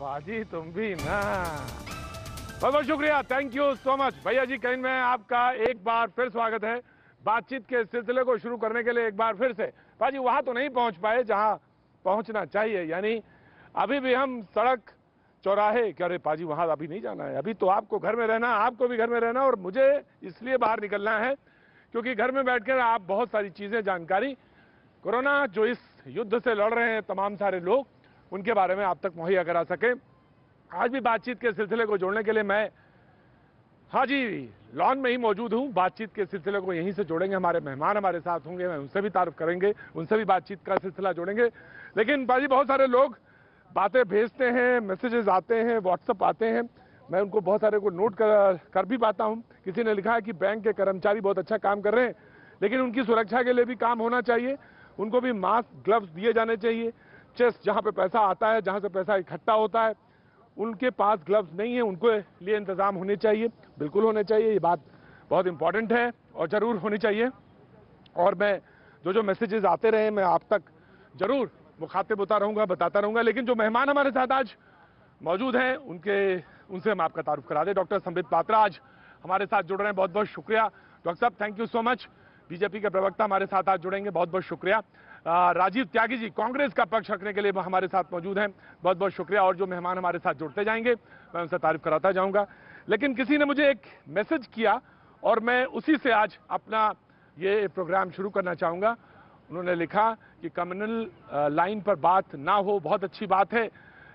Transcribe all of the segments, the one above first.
बाजी तुम भी ना। बहुत बहुत शुक्रिया, थैंक यू सो मच भैया जी। कहीं में आपका एक बार फिर स्वागत है बातचीत के सिलसिले को शुरू करने के लिए। एक बार फिर से बाजी वहां तो नहीं पहुंच पाए जहां पहुंचना चाहिए, यानी अभी भी हम सड़क चौराहे, क्या रे पाजी वहां अभी नहीं जाना है, अभी तो आपको घर में रहना, आपको भी घर में रहना, और मुझे इसलिए बाहर निकलना है क्योंकि घर में बैठकर आप बहुत सारी चीजें, जानकारी, कोरोना जो इस युद्ध से लड़ रहे हैं तमाम सारे लोग, उनके बारे में आप तक मुहैया करा सके। आज भी बातचीत के सिलसिले को जोड़ने के लिए मैं हाजी लॉन में ही मौजूद हूं। बातचीत के सिलसिले को यहीं से जोड़ेंगे, हमारे मेहमान हमारे साथ होंगे, मैं उनसे भी तारुफ करेंगे, उनसे भी बातचीत का सिलसिला जोड़ेंगे। लेकिन बाजी बहुत सारे लोग बातें भेजते हैं, मैसेजेस आते हैं, व्हाट्सएप आते हैं, मैं उनको बहुत सारे को नोट कर भी पाता हूं। किसी ने लिखा है कि बैंक के कर्मचारी बहुत अच्छा काम कर रहे हैं, लेकिन उनकी सुरक्षा के लिए भी काम होना चाहिए, उनको भी मास्क, ग्लव्स दिए जाने चाहिए। चेस्ट जहां पे पैसा आता है, जहां से पैसा इकट्ठा होता है, उनके पास ग्लव्स नहीं है, उनको लिए इंतजाम होने चाहिए, बिल्कुल होने चाहिए। ये बात बहुत इंपॉर्टेंट है और जरूर होनी चाहिए। और मैं जो मैसेजेस आते रहे मैं आप तक जरूर मुखातिब होता रहूंगा, बताता रहूंगा। लेकिन जो मेहमान हमारे साथ आज मौजूद हैं उनसे हम आपका तारुफ करा दें। डॉक्टर संबित पात्रा आज हमारे साथ जुड़ रहे हैं, बहुत बहुत शुक्रिया डॉक्टर साहब, thank you so much. BJP के प्रवक्ता हमारे साथ आज जुड़ेंगे, बहुत बहुत शुक्रिया। राजीव त्यागी जी कांग्रेस का पक्ष रखने के लिए हमारे साथ मौजूद हैं, बहुत बहुत शुक्रिया। और जो मेहमान हमारे साथ जुड़ते जाएंगे मैं उनसे तारीफ कराता जाऊंगा। लेकिन किसी ने मुझे एक मैसेज किया और मैं उसी से आज अपना ये प्रोग्राम शुरू करना चाहूंगा। उन्होंने लिखा कि कम्युनल लाइन पर बात ना हो, बहुत अच्छी बात है,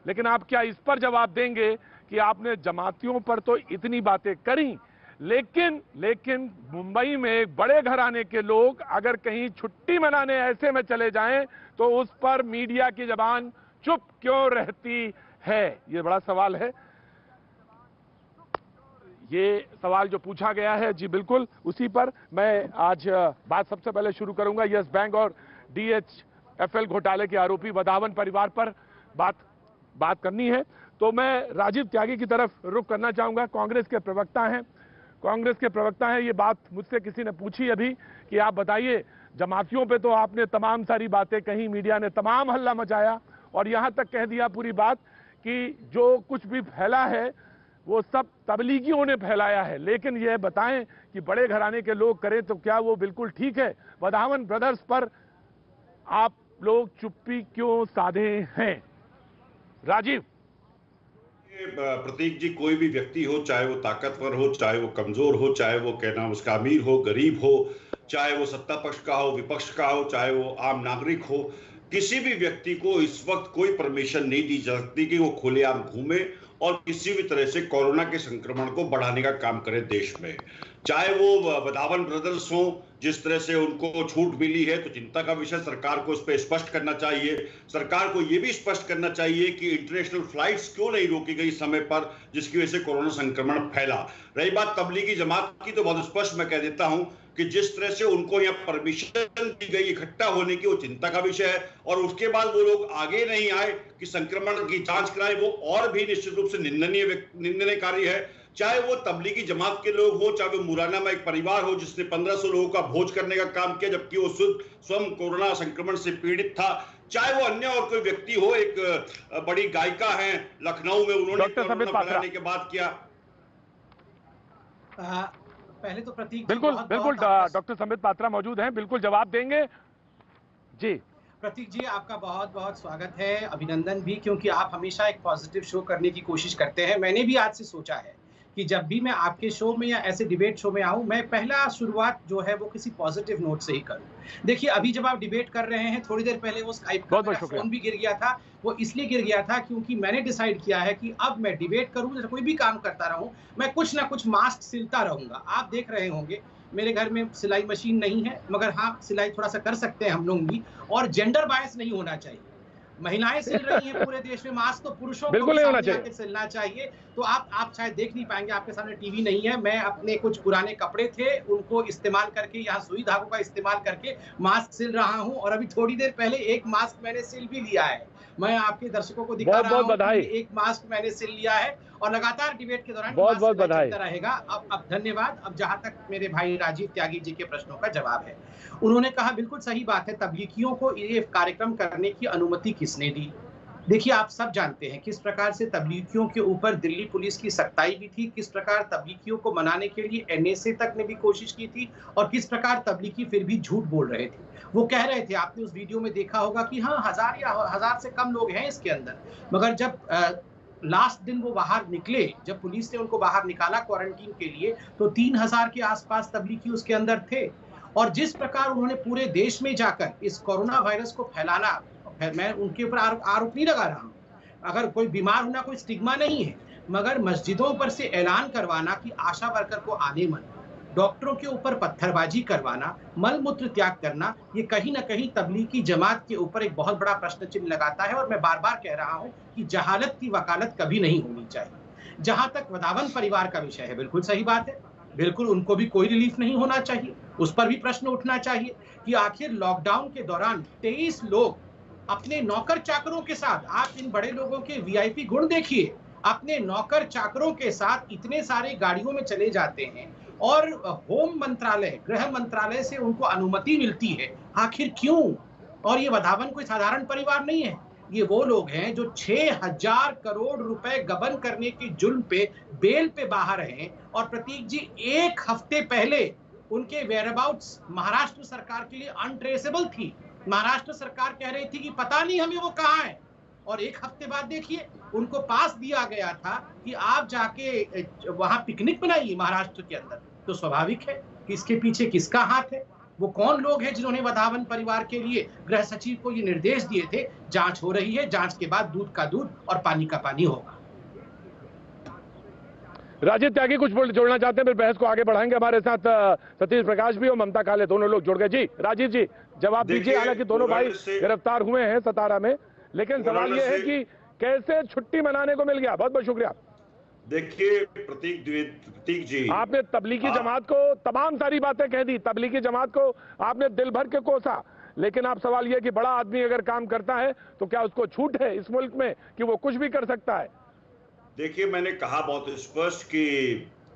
लेकिन आप क्या इस पर जवाब देंगे कि आपने जमातियों पर तो इतनी बातें करी, लेकिन मुंबई में एक बड़े घराने के लोग अगर कहीं छुट्टी मनाने ऐसे में चले जाएं तो उस पर मीडिया की जबान चुप क्यों रहती है? ये बड़ा सवाल है। ये सवाल जो पूछा गया है, जी बिल्कुल उसी पर मैं आज बात सबसे पहले शुरू करूंगा। यस बैंक और DHFL घोटाले के आरोपी वधावन परिवार पर बात करनी है, तो मैं राजीव त्यागी की तरफ रुख करना चाहूंगा। कांग्रेस के प्रवक्ता हैं, ये बात मुझसे किसी ने पूछी अभी कि आप बताइए, जमातियों पे तो आपने तमाम सारी बातें कही, मीडिया ने तमाम हल्ला मचाया और यहां तक कह दिया पूरी बात कि जो कुछ भी फैला है वो सब तबलीगियों ने फैलाया है, लेकिन ये बताएं कि बड़े घराने के लोग करें तो क्या वो बिल्कुल ठीक है? वधावन ब्रदर्स पर आप लोग चुप्पी क्यों साधे हैं? राजीव। प्रतीक जी, कोई भी व्यक्ति हो, चाहे वो ताकतवर हो, चाहे वो कमजोर हो, चाहे वो कहना उसका अमीर हो, गरीब हो, चाहे वो सत्ता पक्ष का हो, विपक्ष का हो, चाहे वो आम नागरिक हो, किसी भी व्यक्ति को इस वक्त कोई परमिशन नहीं दी जा सकती कि वो खुलेआम घूमे और किसी भी तरह से कोरोना के संक्रमण को बढ़ाने का काम करे देश में। चाहे वो वधावन ब्रदर्स हो, जिस तरह से उनको छूट मिली है तो चिंता का विषय, सरकार को इस पर स्पष्ट करना चाहिए। सरकार को यह भी स्पष्ट करना चाहिए कि इंटरनेशनल फ्लाइट्स क्यों नहीं रोकी गई समय पर, जिसकी वजह से कोरोना संक्रमण फैला। रही बात तबलीगी जमात की, तो बहुत स्पष्ट मैं कह देता हूं कि जिस तरह से उनको यहाँ परमिशन दी गई इकट्ठा होने की, वो चिंता का विषय है। और उसके बाद वो लोग आगे नहीं आए कि संक्रमण की जांच कराएं, वो और भी निश्चित रूप से निंदनीय कार्य है। चाहे वो तबलीगी जमात के लोग हो, चाहे वो मुरैना में एक परिवार हो जिसने 1500 लोगों का भोज करने का काम किया जबकि वो स्वयं कोरोना संक्रमण से पीड़ित था, चाहे वो अन्य और कोई व्यक्ति हो। एक बड़ी गायिका है लखनऊ में, उन्होंने कोरोना फैलाने के बाद किया। पहले तो प्रतीक बिल्कुल डॉक्टर संबित पात्रा मौजूद हैं, बिल्कुल जवाब देंगे जी। प्रतीक जी, आपका बहुत बहुत स्वागत है, अभिनंदन भी, क्योंकि आप हमेशा एक पॉजिटिव शो करने की कोशिश करते हैं। मैंने भी आज से सोचा है कि जब भी मैं आपके शो में या ऐसे डिबेट शो में आऊं, मैं पहला शुरुआत जो है वो किसी पॉजिटिव नोट से ही करूं। देखिए, अभी जब आप डिबेट कर रहे हैं, थोड़ी देर पहले वो स्काइप का मेरा फोन भी गिर गया था। वो इसलिए गिर गया था क्योंकि मैंने डिसाइड किया है कि अब मैं डिबेट करूं, जैसे कोई भी काम करता रहूं, मैं कुछ ना कुछ मास्क सिलता रहूंगा। आप देख रहे होंगे मेरे घर में सिलाई मशीन नहीं है, मगर हाँ सिलाई थोड़ा सा कर सकते हैं हम लोग भी। और जेंडर बायस नहीं होना चाहिए। महिलाएं सिल रही हैं पूरे देश में मास्क, तो पुरुषों को भी सामने आके सिलना चाहिए। तो आप शायद देख नहीं पाएंगे, आपके सामने टीवी नहीं है। मैं अपने कुछ पुराने कपड़े थे उनको इस्तेमाल करके, यहाँ सुई धागों का इस्तेमाल करके मास्क सिल रहा हूँ। और अभी थोड़ी देर पहले एक मास्क मैंने सिल भी लिया है। मैं आपके दर्शकों को दिखा रहा हूँ कि एक मास्क मैंने सिल लिया है और लगातार डिबेट के दौरान बहुत चलता रहेगा। अब धन्यवाद। अब जहां तक मेरे भाई राजीव त्यागी जी के प्रश्नों का जवाब है, उन्होंने कहा बिल्कुल सही बात है, तबलीगियों को ये कार्यक्रम करने की अनुमति किसने दी? देखिए, आप सब जानते हैं किस प्रकार से तबलीगियों के ऊपर दिल्ली पुलिस की सख्ताई भी थी, किस प्रकार तबलीगियों को मनाने के लिए एनएसए तक ने भी कोशिश की थी और किस प्रकार तबलीगी फिर भी झूठ बोल रहे थे। वो कह रहे थे, आपने उस वीडियो में देखा होगा कि हाँ, 1000 या 1000 से कम लोग हैं इसके अंदर। मगर जब लास्ट दिन वो बाहर निकले, जब पुलिस ने उनको बाहर निकाला क्वारंटीन के लिए, तो 3000 के आसपास तबलीगी उसके अंदर थे। और जिस प्रकार उन्होंने पूरे देश में जाकर इस कोरोना वायरस को फैलाना, मैं उनके ऊपर आरोप नहीं लगा रहा हूँ, अगर कोई बीमार होना कोई स्टिग्मा नहीं है, मगर मस्जिदों पर से ऐलान करवाना कि आशा वर्कर को आने मत, डॉक्टरों के ऊपर पत्थरबाजी करवाना, मल मूत्र त्याग करना, ये कहीं ना कहीं तबलीगी जमात के ऊपर एक बहुत बड़ा प्रश्न चिन्ह लगाता है। और मैं बार बार कह रहा हूं कि जहालत की वकालत कभी नहीं होनी चाहिए। जहां तक वदावन परिवार का विषय है, बिल्कुल सही बात है, बिल्कुल उनको भी कोई रिलीफ नहीं होना चाहिए, उस पर भी प्रश्न उठना चाहिए कि आखिर लॉकडाउन के दौरान 23 लोग अपने नौकर चाकरों के साथ, आप इन बड़े लोगों के वीआईपी गुण देखिए, अपने नौकर चाकरों के साथ इतने सारे गाड़ियों में चले जाते हैं और होम मंत्रालय, गृह मंत्रालय से उनको अनुमति मिलती है, आखिर क्यों? और ये वधावन कोई साधारण परिवार नहीं है, ये वो लोग हैं जो 6000 करोड़ रुपए गबन करने के जुर्म पे बेल पे बाहर हैं। और प्रतीक जी, एक हफ्ते पहले उनके वेयरअबाउट्स महाराष्ट्र सरकार के लिए अनट्रेसेबल थी। महाराष्ट्र सरकार कह रही थी कि पता नहीं हमें वो कहाँ है, और एक हफ्ते बाद देखिए उनको पास दिया गया था कि आप जाके वहां पिकनिक बनाइए महाराष्ट्र के अंदर। तो स्वाभाविक है कि इसके पीछे किसका हाथ है? वो कौन लोग हैं जिन्होंने वधावन परिवार के लिए गृह सचिव को ये निर्देश दिए थे? जांच हो रही है, जांच के बाद दूध का दूध और पानी का पानी होगा। राजीव त्यागी कुछ जोड़ना चाहते हैं, फिर बहस को आगे बढ़ाएंगे। हमारे साथ सतीश प्रकाश भी और ममता काले दोनों लोग जुड़ गए। जी राजीव जी, जवाब दीजिए। हालांकि दोनों भाई गिरफ्तार हुए हैं सतारा में, लेकिन सवाल यह है कि कैसे छुट्टी मनाने को मिल गया? बहुत बहुत शुक्रिया। देखिए प्रतीक जी, आपने तबलीगी जमात को तमाम सारी बातें कह दी, तबलीगी जमात को आपने दिल भर के कोसा, लेकिन आप सवाल यह कि बड़ा आदमी अगर काम करता है तो क्या उसको छूट है इस मुल्क में कि वो कुछ भी कर सकता है? देखिए, मैंने कहा बहुत स्पष्ट कि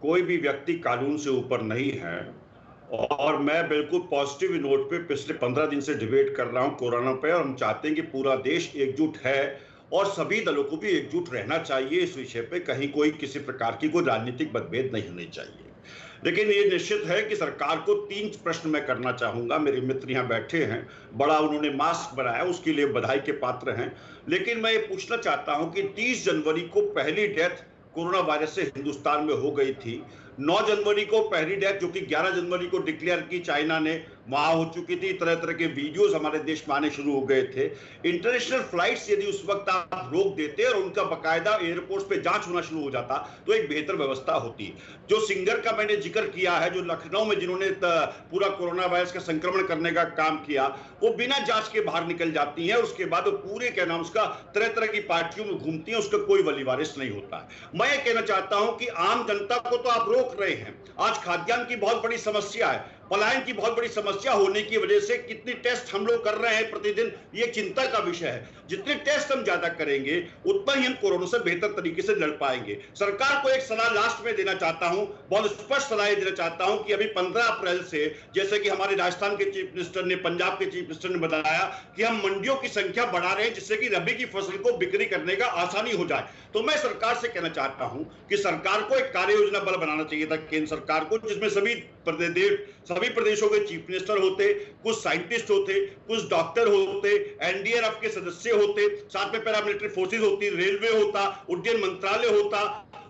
कोई भी व्यक्ति कानून से ऊपर नहीं है, और मैं बिल्कुल पॉजिटिव नोट पे पिछले 15 दिन से डिबेट कर रहा हूं कोरोना पे, और हम चाहते हैं कि पूरा देश एकजुट है और सभी दलों को भी एकजुट रहना चाहिए इस विषय पे। कहीं कोई किसी प्रकार की कोई राजनीतिक मतभेद नहीं होनी चाहिए। लेकिन ये निश्चित है कि सरकार को 3 प्रश्न मैं करना चाहूंगा। मेरे मित्र यहाँ बैठे हैं, बड़ा उन्होंने मास्क बनाया, उसके लिए बधाई के पात्र हैं। लेकिन मैं ये पूछना चाहता हूं कि 30 जनवरी को पहली डेथ कोरोना वायरस से हिंदुस्तान में हो गई थी। 9 जनवरी को पहली डेथ, जो कि 11 जनवरी को डिक्लेयर की चाइना ने, वहां हो चुकी थी। तरह तरह के वीडियोस हमारे देश में आने शुरू हो गए थे। इंटरनेशनल फ्लाइट्स यदि उस वक्त आप रोक देते और उनका बकायदा एयरपोर्ट पे जांच होना शुरू हो जाता तो एक बेहतर व्यवस्था होती। जो सिंगर का मैंने जिक्र किया है, जो लखनऊ में जिन्होंने पूरा कोरोना वायरस का संक्रमण करने का काम किया, वो बिना जांच के बाहर निकल जाती है। उसके बाद वो पूरे क्या नाम उसका तरह तरह की पार्टियों में घूमती है, उसका कोई वली वारिस नहीं होता है। मैं ये कहना चाहता हूं कि आम जनता को तो आप रोक रहे हैं। आज खाद्यान्न की बहुत बड़ी समस्या है, पलायन की बहुत बड़ी समस्या होने की वजह से कितनी टेस्ट हम लोग कर रहे हैं प्रतिदिन, ये चिंता का विषय है। जितने टेस्ट हम ज्यादा करेंगे उतना ही हम कोरोना से बेहतर तरीके से लड़ पाएंगे। सरकार को एक सलाह लास्ट में देना चाहता हूं, बहुत स्पष्ट सलाह देना चाहता हूं कि अभी 15 अप्रैल से, जैसे कि हमारे राजस्थान के चीफ मिनिस्टर ने, पंजाब के चीफ मिनिस्टर ने बताया कि हम मंडियों की संख्या बढ़ा रहे हैं जिससे कि रबी की फसल को बिक्री करने का आसानी हो जाए। तो मैं सरकार से कहना चाहता हूं कि सरकार को एक कार्य योजना बल बनाना चाहिए था, केंद्र सरकार को, जिसमें सभी प्रदेशों के चीफ मिनिस्टर होते, कुछ साइंटिस्ट होते, कुछ डॉक्टर होते, एनडीआरएफ के सदस्य होते, साथ में पैरामिलिट्री फोर्सेज होती, रेलवे होता, उड्डयन मंत्रालय होता,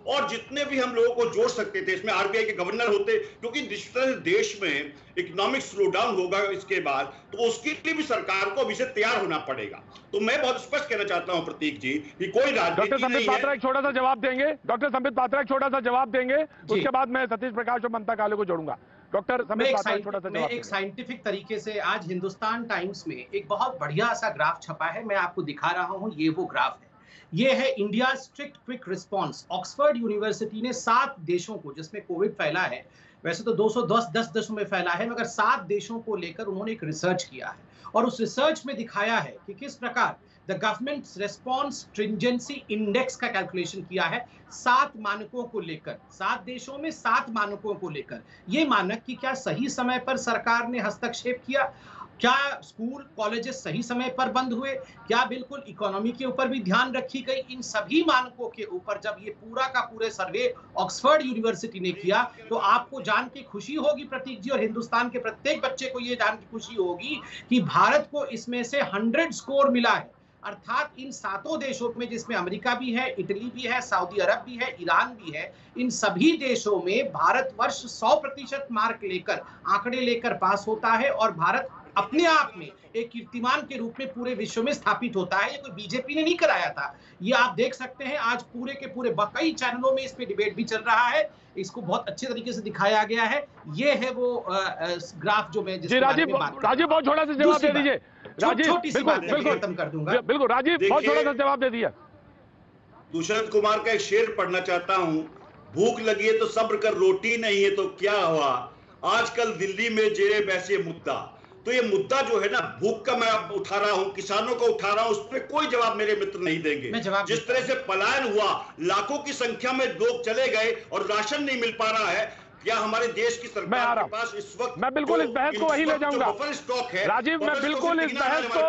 और जितने भी हम लोगों को जोड़ सकते थे, इसमें आरबीआई के गवर्नर होते, क्योंकि जिस तरह देश में इकोनॉमिक स्लोडाउन होगा इसके बाद, तो उसके लिए भी सरकार को अभी से तैयार होना पड़ेगा। तो मैं बहुत स्पष्ट कहना चाहता हूं प्रतीक जी कि कोई राजनीति डॉक्टर संबित पात्रा एक छोटा सा जवाब देंगे। डॉक्टर संबित पात्रा एक छोटा सा जवाब देंगे, उसके बाद मैं सतीश प्रकाश और ममता काले को जोड़ूंगा। डॉक्टर संबित पात्रा एक छोटा सा जवाब। एक साइंटिफिक तरीके से आज हिंदुस्तान टाइम्स में एक बहुत बढ़िया सा ग्राफ छपा है, मैं आपको दिखा रहा हूं। ये वो ग्राफ है, ये है India strict quick response. Oxford university ने 7 देशों को, जिसमें कोविड फैला है, वैसे तो 210 देशों में फैला है, मगर 7 देशों को लेकर उन्होंने एक रिसर्च किया है, और उस रिसर्च में दिखाया है कि किस प्रकार the government response stringency index का कैलकुलेशन किया है 7 मानकों को लेकर, 7 देशों में 7 मानकों को लेकर। ये मानक कि क्या सही समय पर सरकार ने हस्तक्षेप किया, क्या स्कूल कॉलेजेस सही समय पर बंद हुए? क्या बिल्कुल इकोनॉमी के ऊपर भी ध्यान रखी गई? इन सभी मानकों के ऊपर जब ये पूरा का पूरे सर्वे ऑक्सफोर्ड यूनिवर्सिटी ने किया, तो आपको जान के खुशी होगी प्रतीक जी, और हिंदुस्तान के प्रत्येक बच्चे को ये जान के खुशी होगी कि भारत को इसमें से 100 स्कोर मिला है। अर्थात इन सातों देशों में, जिसमें अमेरिका भी है, इटली भी है, सऊदी अरब भी है, ईरान भी है, इन सभी देशों में भारतवर्ष 100% मार्क लेकर, आंकड़े लेकर पास होता है और भारत अपने आप में एक कीर्तिमान के रूप में पूरे विश्व में स्थापित होता है। ये कोई बीजेपी ने नहीं कराया था, ये आप देख सकते हैं आज पूरे के पूरे कई चैनलों में इस पे डिबेट भी चल रहा है, इसको बहुत अच्छे तरीके से दिखाया गया है। ये है वो ग्राफ जो मैं जिसके बारे में बात राजीव बहुत छोटा सा जवाब दे दीजिए। राजीव छोटी सी बात खत्म कर दूंगा। बिल्कुल राजीव बहुत छोटा सा जवाब दे दिया। दुष्यंत कुमार का एक शेर पढ़ना चाहता हूं, भूख लगी है तो सब्र कर, रोटी नहीं है तो क्या हुआ, आजकल दिल्ली में जेरे वैसे मुद्दा। तो ये मुद्दा जो है ना, भूख का मैं उठा रहा हूं, किसानों का उठा रहा हूं, उस पर कोई जवाब मेरे मित्र नहीं देंगे। जिस तरह से पलायन हुआ, लाखों की संख्या में लोग चले गए और राशन नहीं मिल पा रहा है, क्या हमारे देश की सरकार के पास इस वक्त, मैं बिल्कुल इस बहस को वही ले जाऊंगा स्टॉक है राजीव, मैं बिल्कुल इस बहस को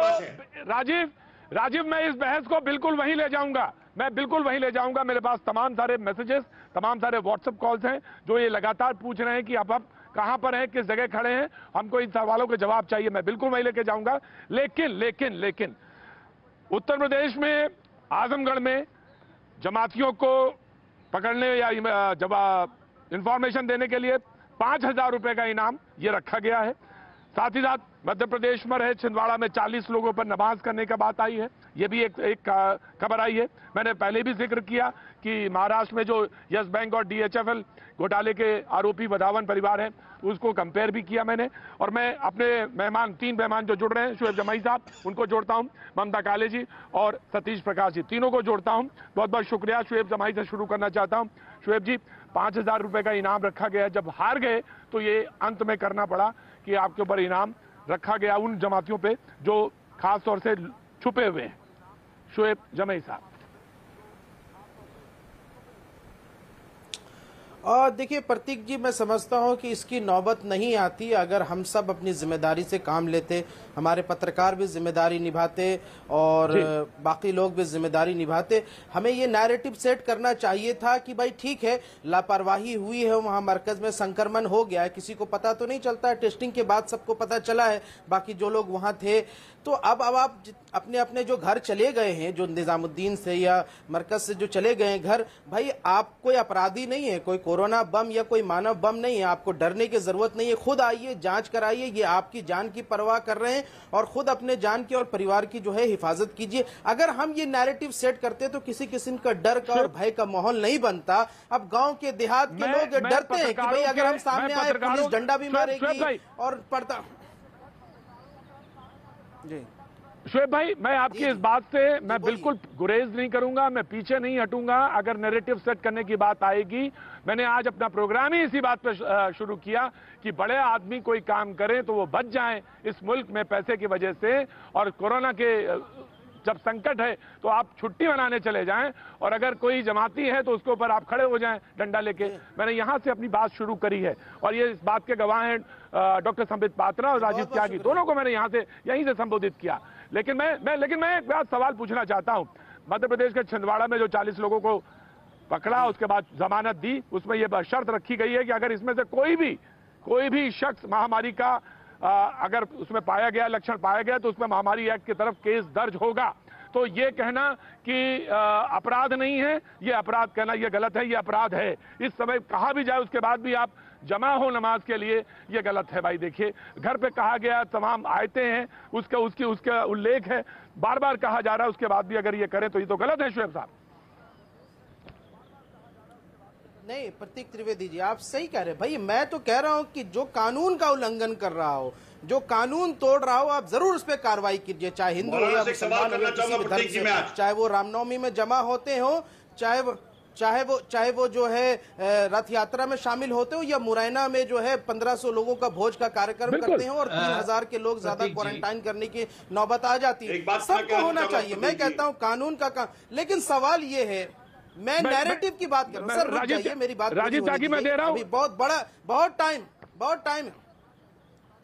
राजीव मैं इस बहस को बिल्कुल वहीं ले जाऊंगा, मैं बिल्कुल वहीं ले जाऊंगा। मेरे पास तमाम सारे मैसेजेस, तमाम सारे व्हाट्सएप कॉल्स हैं जो ये लगातार पूछ रहे हैं कि आप कहां पर हैं, किस जगह खड़े हैं, हमको इन सवालों के जवाब चाहिए। मैं बिल्कुल वहीं लेके जाऊंगा। लेकिन उत्तर प्रदेश में आजमगढ़ में जमातियों को पकड़ने या इंफॉर्मेशन देने के लिए 5,000 रुपए का इनाम ये रखा गया है। साथ ही साथ मध्य प्रदेश में रहे छिंदवाड़ा में 40 लोगों पर नमाज करने का बात आई है, ये भी एक खबर आई है। मैंने पहले भी जिक्र किया कि महाराष्ट्र में जो यस बैंक और DHFL घोटाले के आरोपी वधावन परिवार है, उसको कंपेयर भी किया मैंने। और मैं अपने तीन मेहमान जो जुड़ रहे हैं, शुएब जमाई साहब उनको जोड़ता हूं, ममता काले जी और सतीश प्रकाश जी, तीनों को जोड़ता हूं। बहुत बहुत शुक्रिया। शुएब जमाई से शुरू करना चाहता हूं। शुएब जी, 5,000 रुपए का इनाम रखा गया, जब हार गए तो ये अंत में करना पड़ा कि आपके ऊपर इनाम रखा गया उन जमातियों पे जो खास तौर से छुपे हुए हैं। शुएब जमाई साहब। और देखिए प्रतीक जी, मैं समझता हूं कि इसकी नौबत नहीं आती अगर हम सब अपनी जिम्मेदारी से काम लेते, हमारे पत्रकार भी जिम्मेदारी निभाते और बाकी लोग भी जिम्मेदारी निभाते। हमें ये नैरेटिव सेट करना चाहिए था कि भाई ठीक है, लापरवाही हुई है, वहां मरकज में संक्रमण हो गया है, किसी को पता तो नहीं चलता है, टेस्टिंग के बाद सबको पता चला है, बाकी जो लोग वहां थे। तो अब आप अपने अपने जो घर चले गए हैं, जो निजामुद्दीन से या मरकज से जो चले गए हैं घर, भाई आप कोई अपराधी नहीं है, कोई कोरोना बम या कोई मानव बम नहीं है, आपको डरने की जरूरत नहीं है। खुद आइए, जांच कराइए, ये आपकी जान की परवाह कर रहे हैं और खुद अपने जान की और परिवार की जो है हिफाजत कीजिए। अगर हम ये नैरेटिव सेट करते तो किसी किस्म का डर का और भय का माहौल नहीं बनता। अब गांव के देहात के लोग डरते हैं कि भाई अगर हम सामने आए पुलिस डंडा भी मारेगी और पड़ता। जी शुएब भाई, मैं आपकी इस बात से मैं बिल्कुल गुरेज नहीं करूंगा, मैं पीछे नहीं हटूंगा। अगर नैरेटिव सेट करने की बात आएगी, मैंने आज अपना प्रोग्राम ही इसी बात पर शुरू किया कि बड़े आदमी कोई काम करें तो वो बच जाएं इस मुल्क में पैसे की वजह से, और कोरोना के जब संकट है तो आप छुट्टी मनाने चले जाएं, और अगर कोई जमाती है तो उसके ऊपर आप खड़े हो जाएं डंडा लेके। मैंने यहां से अपनी बात शुरू करी है और ये इस बात के गवाह हैं डॉक्टर संबित पात्रा और राजीव त्यागी, दोनों को मैंने यहीं से संबोधित किया। लेकिन मैं एक बात सवाल पूछना चाहता हूं। मध्य प्रदेश के छिंदवाड़ा में जो 40 लोगों को पकड़ा, उसके बाद जमानत दी, उसमें यह शर्त रखी गई है कि अगर इसमें से कोई भी शख्स महामारी का अगर उसमें पाया गया, लक्षण पाया गया, तो उसमें महामारी एक्ट की तरफ केस दर्ज होगा। तो ये कहना कि अपराध नहीं है, ये अपराध कहना ये गलत है, ये अपराध है। इस समय कहा भी जाए उसके बाद भी आप जमा हो नमाज के लिए, ये गलत है भाई। देखिए, घर पे कहा गया, तमाम आयतें हैं, उसका उल्लेख है, बार बार कहा जा रहा है, उसके बाद भी अगर ये करें तो ये तो गलत है। शुएब साहब नहीं, प्रतीक त्रिवेदी जी आप सही कह रहे हैं भाई। मैं तो कह रहा हूं कि जो कानून का उल्लंघन कर रहा हो, जो कानून तोड़ रहा हो, आप जरूर उस पर कार्रवाई कीजिए, चाहे हिंदू हो या मुसलमान हो या किसी भी धर्म से, चाहे वो रामनवमी में जमा होते हो, चाहे वो जो है रथ यात्रा में शामिल होते हो, या मुरैना में जो है 1500 लोगों का भोज का कार्यक्रम करते हो और 3000 के लोग ज्यादा क्वारंटाइन करने की नौबत आ जाती है। सबको होना चाहिए, मैं कहता हूँ कानून का काम। लेकिन सवाल ये है, मैं नैरेटिव की बात कर रहा हूं। सर रुक जाइए, मेरी बात राजीव त्यागी मैं दे रहा हूं। बहुत टाइम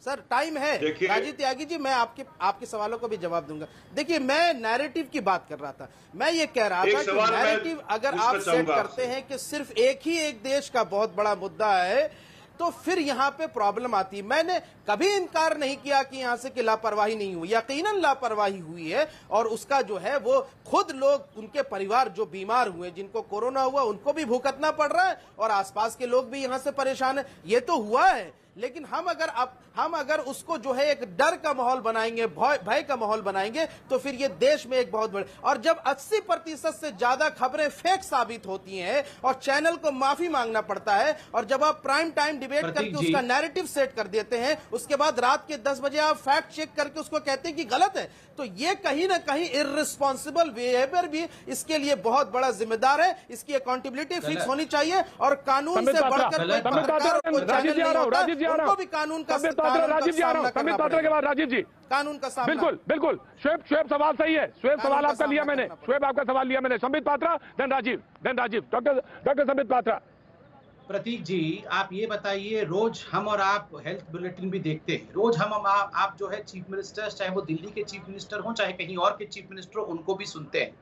सर टाइम है। राजीव त्यागी जी, मैं आपके सवालों को भी जवाब दूंगा। देखिए, मैं नैरेटिव की बात कर रहा था। मैं ये कह रहा था कि नैरेटिव अगर आप सेट करते हैं कि सिर्फ एक देश का बहुत बड़ा मुद्दा है, तो फिर यहां पे प्रॉब्लम आती है। मैंने कभी इनकार नहीं किया कि यहां से कि लापरवाही नहीं हुई, यकीनन लापरवाही हुई है, और उसका जो है वो खुद लोग, उनके परिवार जो बीमार हुए, जिनको कोरोना हुआ, उनको भी भुगतना पड़ रहा है, और आसपास के लोग भी यहां से परेशान है। ये तो हुआ है, लेकिन हम अगर उसको जो है एक डर का माहौल बनाएंगे, भय का माहौल बनाएंगे, तो फिर ये देश में एक बहुत बड़े, और जब 80% से ज्यादा खबरें फेक साबित होती हैं और चैनल को माफी मांगना पड़ता है, और जब आप प्राइम टाइम डिबेट करके उसका नैरेटिव सेट कर देते हैं, उसके बाद रात के 10 बजे आप फैक्ट चेक करके उसको कहते हैं कि गलत है, तो ये कहीं ना कहीं इर्रिस्पॉन्सिबल बिहेवियर भी इसके लिए बहुत बड़ा जिम्मेदार है। इसकी अकाउंटेबिलिटी फिक्स होनी चाहिए, और कानून से बढ़कर उनको भी कानून का राजीव जी आ रहा हूं, संबित पात्रा के बाद राजीव जी कानून का सामना। बिल्कुल बिल्कुल, शुएब सवाल सही है, शुएब सवाल आपका लिया मैंने, शुएब आपका सवाल लिया मैंने। Sambit Patra then Rajiv, doctor Sambit Patra. प्रतीक जी, आप ये बताइए, रोज हम और आप हेल्थ बुलेटिन भी देखते हैं, रोज हम आप जो है चीफ मिनिस्टर, चाहे वो दिल्ली के चीफ मिनिस्टर हो, चाहे कहीं और के चीफ मिनिस्टर हो, उनको भी सुनते हैं।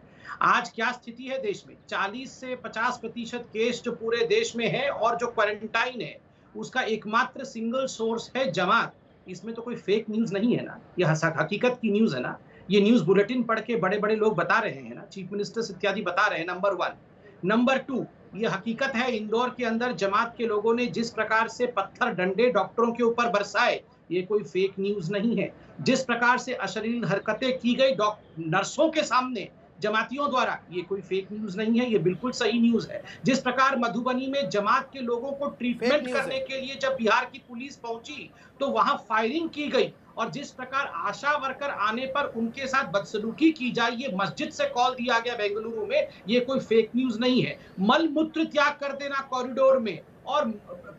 आज क्या स्थिति है देश में? 40 से 50% केस जो पूरे देश में है, और जो क्वारंटाइन है उसका एकमात्र सिंगल सोर्स है जमात। इसमें तो कोई फेक न्यूज नहीं है ना, यह हकीकत की न्यूज है ना। ये न्यूज बुलेटिन पढ़ के बड़े बड़े लोग बता रहे हैं ना, चीफ मिनिस्टर्स इत्यादि बता रहे हैं। नंबर 1। नंबर 2, ये हकीकत है, इंदौर के अंदर जमात के लोगों ने जिस प्रकार से पत्थर डंडे डॉक्टरों के ऊपर बरसाए, ये कोई फेक न्यूज नहीं है। जिस प्रकार से अश्लील हरकतें की गई नर्सों के सामने जमातियों द्वारा, ये कोई फेक न्यूज नहीं है, ये बिल्कुल सही न्यूज है। जिस प्रकार मधुबनी में जमात के लोगों को ट्रीटमेंट करने के लिए जब बिहार की पुलिस पहुंची तो वहां फायरिंग की गई, और जिस प्रकार आशा वर्कर आने पर उनके साथ बदसलूकी की जाए, ये मस्जिद से कॉल दिया गया बेंगलुरु में, ये कोई फेक न्यूज नहीं है। मल मूत्र त्याग कर देना कॉरिडोर में और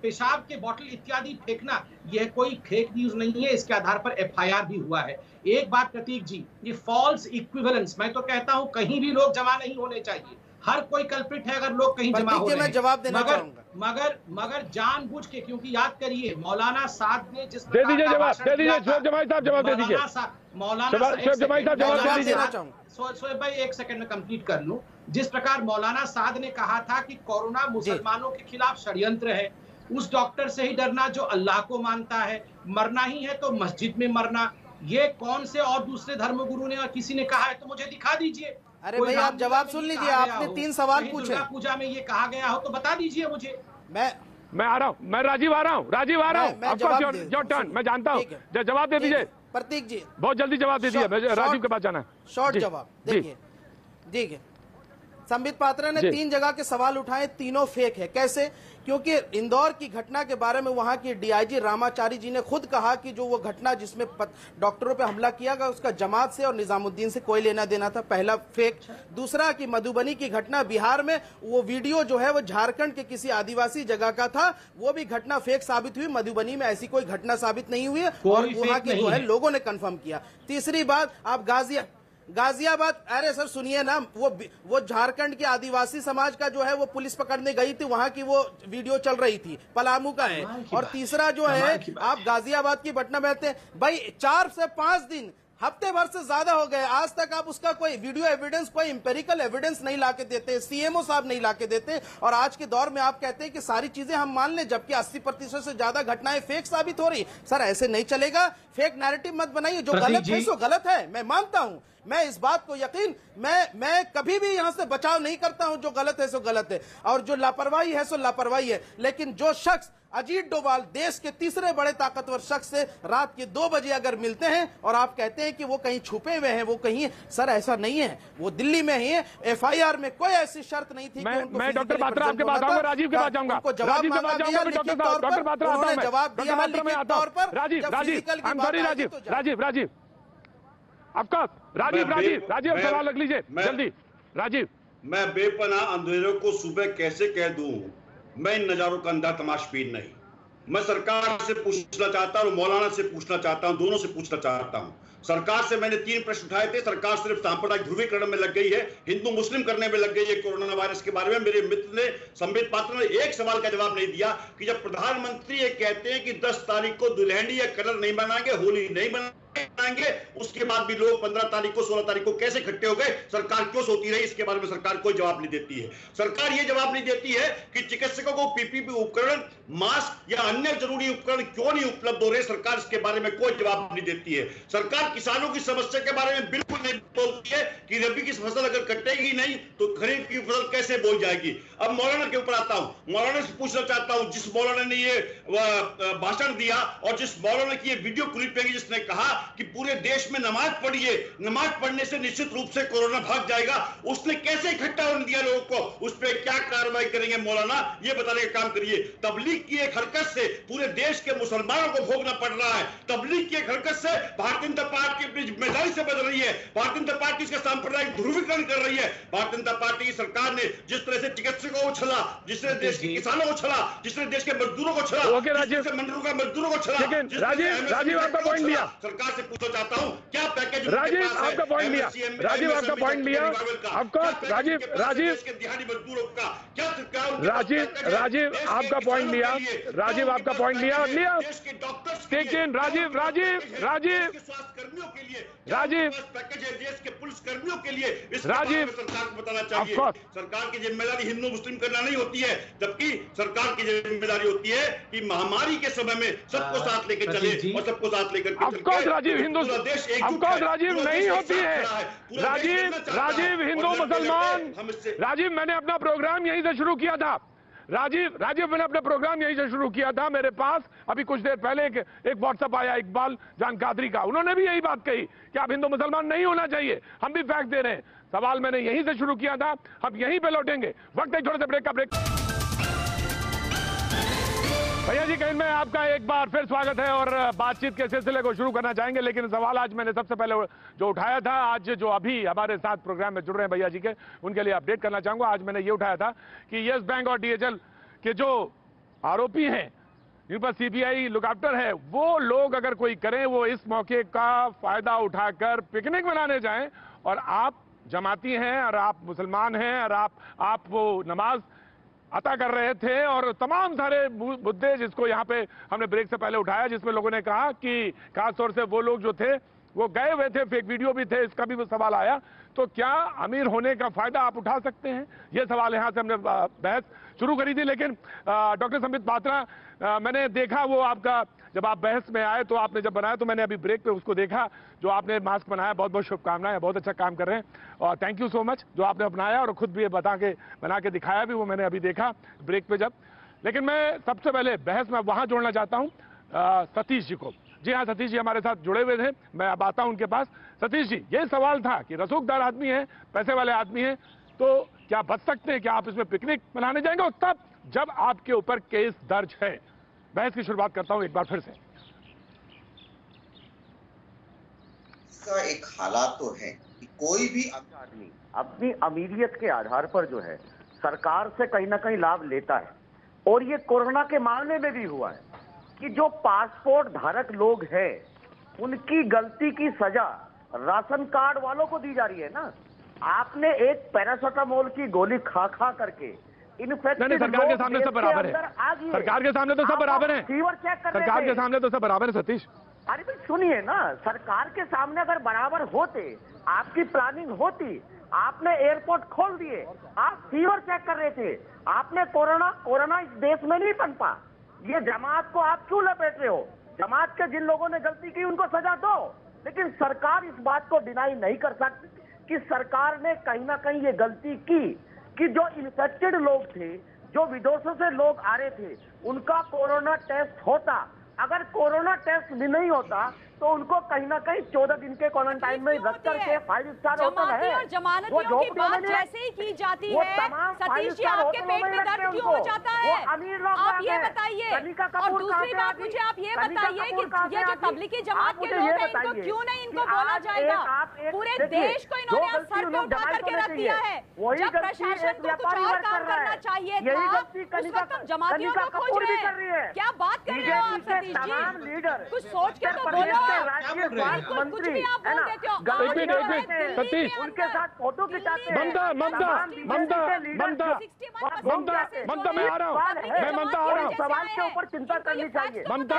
पेशाब के बोतल इत्यादि फेंकना, यह कोई फेक न्यूज नहीं है। इसके आधार पर एफआईआर भी हुआ है। एक बात प्रतीक जी, ये फॉल्स इक्विवेलेंस, मैं तो कहता हूं कहीं भी लोग जमा नहीं होने चाहिए। हर कोई कल्प्रिट है अगर लोग कहीं जमा हो रहे हैं। जवाब देना चाहूंगा, मगर जानबूझ के, क्योंकि याद करिए मौलाना साद ने जिस दे दीजिए जवाब, दे दीजिए शुएब जमाई साहब जवाब दे दीजिए। मौलाना शुएब जमाई साहब जवाब दे दीजिए। सोहेब भाई, एक सेकंड में कंप्लीट कर लूं। जिस प्रकार मौलाना साद ने कहा था कि कोरोना मुसलमानों के खिलाफ षड्यंत्र है, उस डॉक्टर से ही डरना जो अल्लाह को मानता है। मरना ही है तो मस्जिद में मरना। ये कौन से और दूसरे धर्मगुरु ने और किसी ने कहा है तो मुझे दिखा दीजिए। अरे भाई, आप जवाब सुन लीजिए, आपने 3 सवाल पूछे। पूजा में ये कहा गया हो तो बता दीजिए मुझे। मैं आ रहा हूँ, मैं राजीव आ रहा हूँ, योर टर्न। मैं जानता हूँ, जवाब दे दीजिए प्रतीक जी, बहुत जल्दी जवाब दे दीजिए, राजीव के पास जाना है। शॉर्ट जवाब देखिए। देखिए, संबित पात्रा ने 3 जगह के सवाल उठाए, तीनों फेक है। कैसे? क्योंकि इंदौर की घटना के बारे में वहां की डीआईजी रामाचारी जी ने खुद कहा कि जो वो घटना जिसमें डॉक्टरों पे हमला किया गया उसका जमात से और निजामुद्दीन से कोई लेना देना था, पहला फेक। दूसरा कि मधुबनी की घटना बिहार में, वो वीडियो जो है वो झारखंड के किसी आदिवासी जगह का था, वो भी घटना फेक साबित हुई। मधुबनी में ऐसी कोई घटना साबित नहीं हुई है, और वहां के जो है लोगों ने कंफर्म किया। तीसरी बात, आप गाजियाबाद, अरे सर सुनिए ना, वो झारखंड के आदिवासी समाज का जो है वो पुलिस पकड़ने गई थी, वहां की वो वीडियो चल रही थी, पलामू का है। और तीसरा जो है, आप गाजियाबाद की घटना में रहते हैं भाई, 4 से 5 दिन, हफ्ते भर से ज्यादा हो गए, आज तक आप उसका कोई वीडियो एविडेंस, कोई इंपेरिकल एविडेंस नहीं लाके देते, सीएमओ साहब नहीं लाके देते, और आज के दौर में आप कहते हैं कि सारी चीजें हम मान लें, जबकि 80% से ज्यादा घटनाएं फेक साबित हो रही। सर ऐसे नहीं चलेगा, फेक नैरेटिव मत बनाइए। जो गलत है सो गलत है, मैं मानता हूं, मैं इस बात को यकीन, मैं कभी भी यहां से बचाव नहीं करता हूं। जो गलत है सो गलत है, और जो लापरवाही है सो लापरवाही है। लेकिन जो शख्स अजीत डोभाल, देश के तीसरे बड़े ताकतवर शख्स से रात के 2 बजे अगर मिलते हैं और आप कहते हैं कि वो कहीं छुपे हुए हैं, वो कहीं, सर ऐसा नहीं है, वो दिल्ली में ही है। एफआईआर में कोई ऐसी शर्त नहीं थी। मैं डॉक्टर पात्रा आपके पास आऊंगा, राजीव के पास जाऊंगा, उनको जवाब मांगा गया, लिखित तौर पर उन्होंने जवाब दिया है लिखित तौर पर। राजीव आपका राजीव सवाल रख लीजिए जल्दी। राजीव, मैं बेपनाह अंधेरों को सुबह कैसे कह दूं, मैं इन नजारों का अंधा तमाशबीन नहीं। मैं सरकार से पूछना चाहता हूं, मौलाना से पूछना चाहता हूं, दोनों से पूछना चाहता हूं। सरकार से मैंने 3 प्रश्न उठाए थे। सरकार सिर्फ सांप्रदायिक ध्रुवीकरण में लग गई है, हिंदू मुस्लिम करने में लग गई है। कोरोना वायरस के बारे में मेरे मित्र ने, संबित पात्र ने एक सवाल का जवाब नहीं दिया कि जब प्रधानमंत्री ये कहते हैं कि 10 तारीख को दुल्हनी या कलर नहीं बनाएंगे, होली नहीं बनाएंगे, उसके बाद भी लोग 15 तारीख को 16 तारीख को कैसे इकट्ठे हो गए, सरकार क्यों सोती रही? इसके बारे में सरकार कोई जवाब नहीं देती है। सरकार ये जवाब नहीं देती है कि चिकित्सकों को पीपीपी उपकरण, मास्क या अन्य जरूरी उपकरण क्यों नहीं उपलब्ध हो रहे। सरकार इसके बारे में कोई जवाब नहीं देती है। सरकार किसानों की समस्या के बारे में बिल्कुल नहीं बोलती है कि रबी की फसल अगर कटेगी नहीं तो खरीफ की फसल कैसे बोई जाएगी। अब मौलाना के ऊपर आता हूं। मौलाना से पूछना चाहता हूं, जिस मौलाना ने ये भाषण दिया और जिस मौलाना की ये वीडियो क्लिप है जिसने कहा कि पूरे देश में नमाज पढ़िए, नमाज पढ़ने से निश्चित रूप से कोरोना भाग जाएगा, उसने कैसे इकट्ठा होने दिया लोगों को? उस पर क्या कार्रवाई करेंगे मौलाना, ये बताने का काम करिए। तबलीग की एक हरकत से पूरे देश के मुसलमानों को भोगना पड़ रहा है। तबलीग की एक हरकत से भारतीय जनता पार्टी अपनी जिम्मेदारी से बदल रही है। भारतीय जनता पार्टी इसका सांप्रदायिक ध्रुवीकरण कर रही है। भारतीय जनता पार्टी की सरकार ने जिस तरह से चिकित्सकों को छला, जिस तरह देश के किसानों को छला, जिस तरह देश के मजदूरों को छला, जिस तरह मनरेगा मजदूरों को छला, राजीव आपका पॉइंट लिया। सरकार से पूछना चाहता हूं क्या पैकेज? राजीव आपका पॉइंट लिया, राजीव आपका पॉइंट लिया। ऑफकोर्स राजीव के दिहाड़ी मजदूरों का क्या राजीव आपका पॉइंट लिया, राजीव आपका पॉइंट लिया देश के डॉक्टर्स, लेकिन राजीव स्वास्थ्य कर्मियों के लिए पैकेज है, देश के पुलिस कर्मियों के लिए, इस राजीव सरकार को बताना चाहिए। सरकार की जिम्मेदारी हिंदू मुस्लिम करना नहीं होती है, जबकि सरकार की जिम्मेदारी होती है कि महामारी के समय में सबको साथ लेकर चले और सबको साथ लेकर ऑफकोर्स राजीव हिंदू ऑफकोर्स राजीव नहीं होती है। राजीव हिंदू मुसलमान, राजीव मैंने अपना प्रोग्राम यहीं से शुरू किया था। राजीव मैंने अपना प्रोग्राम यहीं से शुरू किया था। मेरे पास अभी कुछ देर पहले एक व्हाट्सएप आया इकबाल जान कादरी का, उन्होंने भी यही बात कही कि आप हिंदू मुसलमान नहीं होना चाहिए। हम भी फैक्ट दे रहे हैं। सवाल मैंने यहीं से शुरू किया था, हम यहीं पे लौटेंगे। वक्त है थोड़े से ब्रेक का। ब्रेक भैया जी, कहीं में आपका एक बार फिर स्वागत है और बातचीत के सिलसिले को शुरू करना चाहेंगे। लेकिन सवाल आज मैंने सबसे पहले जो उठाया था, आज जो अभी हमारे साथ प्रोग्राम में जुड़ रहे हैं भैया जी के, उनके लिए अपडेट करना चाहूंगा। आज मैंने ये उठाया था कि यस बैंक और डीएचएल के जो आरोपी हैं, जिन पर सीबीआई लुक आफ्टर है, वो लोग अगर कोई करें, वो इस मौके का फायदा उठाकर पिकनिक मनाने जाएं। और आप जमाती हैं और आप मुसलमान हैं और आप वो नमाज अता कर रहे थे और तमाम सारे मुद्दे जिसको यहाँ पे हमने ब्रेक से पहले उठाया, जिसमें लोगों ने कहा कि खासतौर से वो लोग जो थे वो गए हुए थे, फेक वीडियो भी थे, इसका भी सवाल आया। तो क्या अमीर होने का फायदा आप उठा सकते हैं? ये सवाल यहाँ से हमने बहस शुरू करी थी। लेकिन डॉक्टर संबित पात्रा, मैंने देखा वो आपका जब आप बहस में आए तो आपने जब बनाया तो मैंने अभी ब्रेक पे उसको देखा, जो आपने मास्क बनाया, बहुत बहुत शुभकामनाएं, बहुत अच्छा काम कर रहे हैं और थैंक यू सो मच जो आपने अपनाया और खुद भी बना के दिखाया भी, वो मैंने अभी देखा ब्रेक पे जब। लेकिन मैं सबसे पहले बहस में वहां जोड़ना चाहता हूं सतीश जी को। जी हाँ, सतीश जी हमारे साथ जुड़े हुए थे, मैं अब आता हूं उनके पास। सतीश जी, ये सवाल था कि रसूखदार आदमी है, पैसे वाले आदमी है, तो क्या बच सकते हैं? क्या आप इसमें पिकनिक मनाने जाएंगे? और तब जब आपके ऊपर केस दर्ज है। बहस की शुरुआत करता हूं एक बार फिर से। इसका एक हालात तो है कि कोई भी आदमी अपनी अमीरियत के आधार पर जो है सरकार से कहीं ना कहीं लाभ लेता है। और ये कोरोना के मामले में भी हुआ है कि जो पासपोर्ट धारक लोग हैं उनकी गलती की सजा राशन कार्ड वालों को दी जा रही है ना। आपने एक पैरासिटामोल की गोली खा करके इन्फेक्टेड सरकार के सामने सब बराबर है। सरकार के सामने तो सब बराबर है। फीवर चेक कर सरकार के सामने तो सब बराबर है सतीश। अरे भाई सुनिए ना, सरकार के सामने अगर बराबर होते, आपकी प्लानिंग होती, आपने एयरपोर्ट खोल दिए, आप फीवर चेक कर रहे थे, आपने कोरोना इस देश में नहीं पनपा। ये जमात को आप क्यों लपेट रहे हो? जमात के जिन लोगों ने गलती की उनको सजा दो। लेकिन सरकार इस बात को डिनाई नहीं कर सकती कि सरकार ने कहीं ना कहीं ये गलती की कि जो इन्फेक्टेड लोग थे, जो विदेशों से लोग आ रहे थे, उनका कोरोना टेस्ट होता। अगर कोरोना टेस्ट भी नहीं होता तो तो उनको कहीं ना कहीं 14 दिन के क्वारंटाइन में रख करके 5 स्टार होटल है, और जमानतियों की बात जैसे ही की जाती है, सतीश जी आपके पेट में दर्द क्यों हो जाता है? आप ये बताइए। और दूसरी बात मुझे आप ये बताइए कि ये जो तबलीगी जमात के लोग हैं, इनको क्यों नहीं इनको बोला जाएगा? पूरे देश को इन्होंने अब सर पे उठा करके रख दिया है। जब प्रशासन को कुछ और काम करना चाहिए था, उस वक्त हम जमातियों को खोज रहे हैं। क्या बात कर रहे हो आप सतीश जी? कुछ सोच के तो बोलो। कुछ भी आप बोल देते हो। सतीश, उनके साथ फोटो खिंचाते हैं। ममता मैं आ रहा हूँ, मैं ममता आ रहा हूँ। सवाल के ऊपर चिंता करनी चाहिए। ममता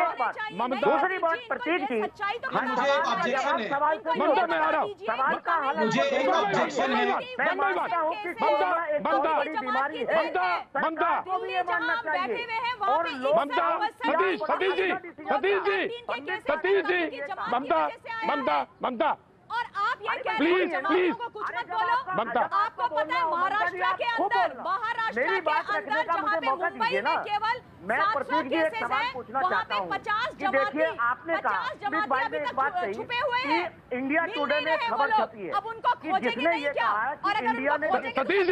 दूसरी बात प्रतीक जी, मुझे एक ऑब्जेक्शन है। ममता मैं आ रहा हूँ। सवाल का हल मुझे एक ऑब्जेक्शन है। मैं मानता हूँ कि कोरोना एक बहुत बड़ी बीमारी है। ममता को भी ये मानना चाहिए। और ममता, सतीश जी, ममता और आप ये कहते Please, हैं जमातियों please. को कुछ मत बोलो। ममता। आपको पता है महाराष्ट्र के अंदर मेरी बात रखने का मुझे मौका दीजिए ना। केवल मैं 700 प्रतीक जी एक केसेस सवाल हैं, पूछना वहाँ चाहता पे हूँ 50 कि देखिए आपने कहा जमाती अभी तक छुपे हुए हैं, इंडिया टुडे में खबर छपी है अब उनको कि खोजेंगे जिसने नहीं ये क्या? कहा और कि अगर इंडिया ने सतीश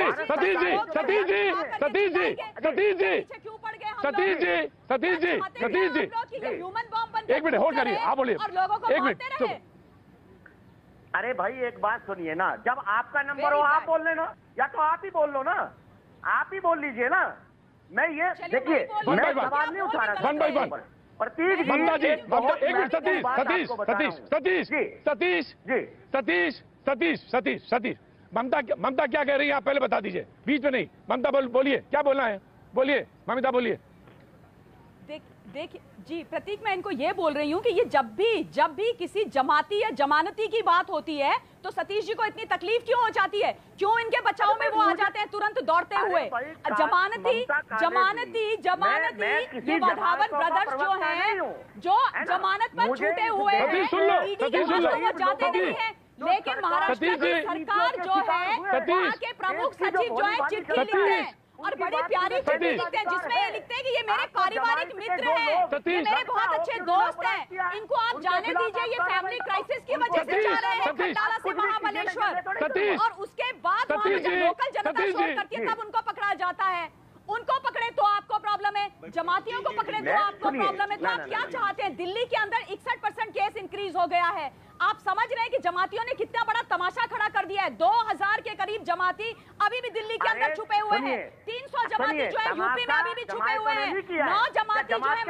जी ह्यूमन बॉम्ब एक मिनट होल्ड करिए, आप बोलिए। और लोगों को एक मिनट, मारते रहे। अरे भाई एक बात सुनिए ना, जब आपका नंबर हो आप बोल लेना, या तो आप ही बोल लो ना, आप ही बोल लीजिए ना। मैं ये देखिए One मैं by one. सवाल नहीं उठा रहा। One by one. प्रतीक जी ममता जी, एक बहुत एक मिनट, महत्वपूर्ण बात आपको बता रहा हूं। ममता क्या कह रही है आप पहले बता दीजिए, बीच में नहीं। ममता बोलिए, क्या बोलना है, बोलिए ममता, बोलिए। देखिए जी प्रतीक, मैं इनको ये बोल रही हूँ कि ये जब भी किसी जमाती या जमानती की बात होती है तो सतीश जी को इतनी तकलीफ क्यों हो जाती है? क्यों इनके बचाव में वो आ जाते हैं तुरंत दौड़ते हुए? जमानती ये वधावन ब्रदर्स जो हैं, जो जमानत पर छूटे हुए हैं, ईडी के पास वो जाते नहीं हैं। लेकिन महाराष्ट्र की सरकार जो है, वहाँ के प्रमुख सचिव जो है चिट्ठी लिखते हैं और बड़ी प्यारी चिट्ठी लिखते हैं जिसमें ये लिखते हैं कि ये मेरे पारिवारिक मित्र हैं, ये मेरे बहुत अच्छे दोस्त हैं, इनको आप जाने दीजिए, ये फैमिली क्राइसिस की वजह से जा रहे हैं खंडाला से महाबलेश्वर। और उसके बाद वहाँ पे जब लोकल जनता शोध करती है तब उनको पकड़ा जाता है। उनको पकड़े तो आपको प्रॉब्लम है, जमातियों को पकड़े तो आपको प्रॉब्लम है। तो आप क्या चाहते हैं? दिल्ली के अंदर 61% केस इंक्रीज हो गया है। आप समझ रहे हैं कि जमातियों ने कितना बड़ा तमाशा खड़ा कर दिया है? 2000 के करीब जमाती अभी भी दिल्ली के अंदर छुपे हुए हैं। 300 जमाती जो है यूपी में अभी भी छुपे हुए हैं। 9 जमाती जो है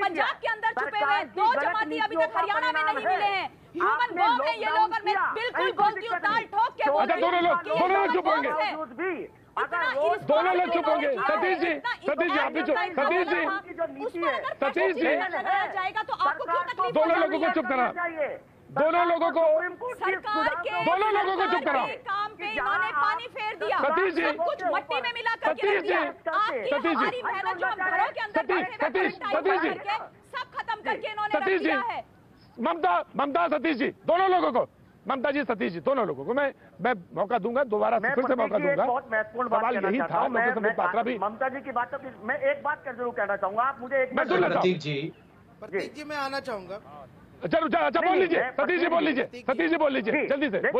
पंजाब के अंदर छुपे हुए हैं। 2 जमाती अभी तक हरियाणा में नहीं मिले हैं। ह्यूमन बॉम्ब है ये लोग, और मैं बिल्कुल बोलती हूँ, दाल ठोक के बोल रही हूँ। दोनों लोग चुप होंगे, दोनों लोग चुप होंगे। सतीश जी आप भी चुप। सतीश जी जाएगा तो आपको क्यों तकलीफ? दोनों लोगों को चुप करा, दोनों लोगों को चुप करा। काम पे इन्होंने पानी फेर दिया, सतीश जी, सब कुछ मट्टी में मिला करके रख दिया। आपकी हमारी मेहनत जो हम घरों के अंदर सब खत्म करके इन्होंने रख दिया है। ममता सतीश जी, दोनों लोगों को, ममता जी सतीश जी, दोनों लोगों को मैं मौका दूंगा, दोबारा फिर से मौका दूंगा। बहुत महत्वपूर्ण बात सवाल यही था, लोगों से पात्रा भी। ममता जी की बातों की मैं एक बात जरूर कहना चाहूंगा, आप मुझे एक प्रतीक जी मैं आना चाहूंगा। चलो अच्छा बोल लीजिए, सतीश जी बोल लीजिए, जल्दी से बोल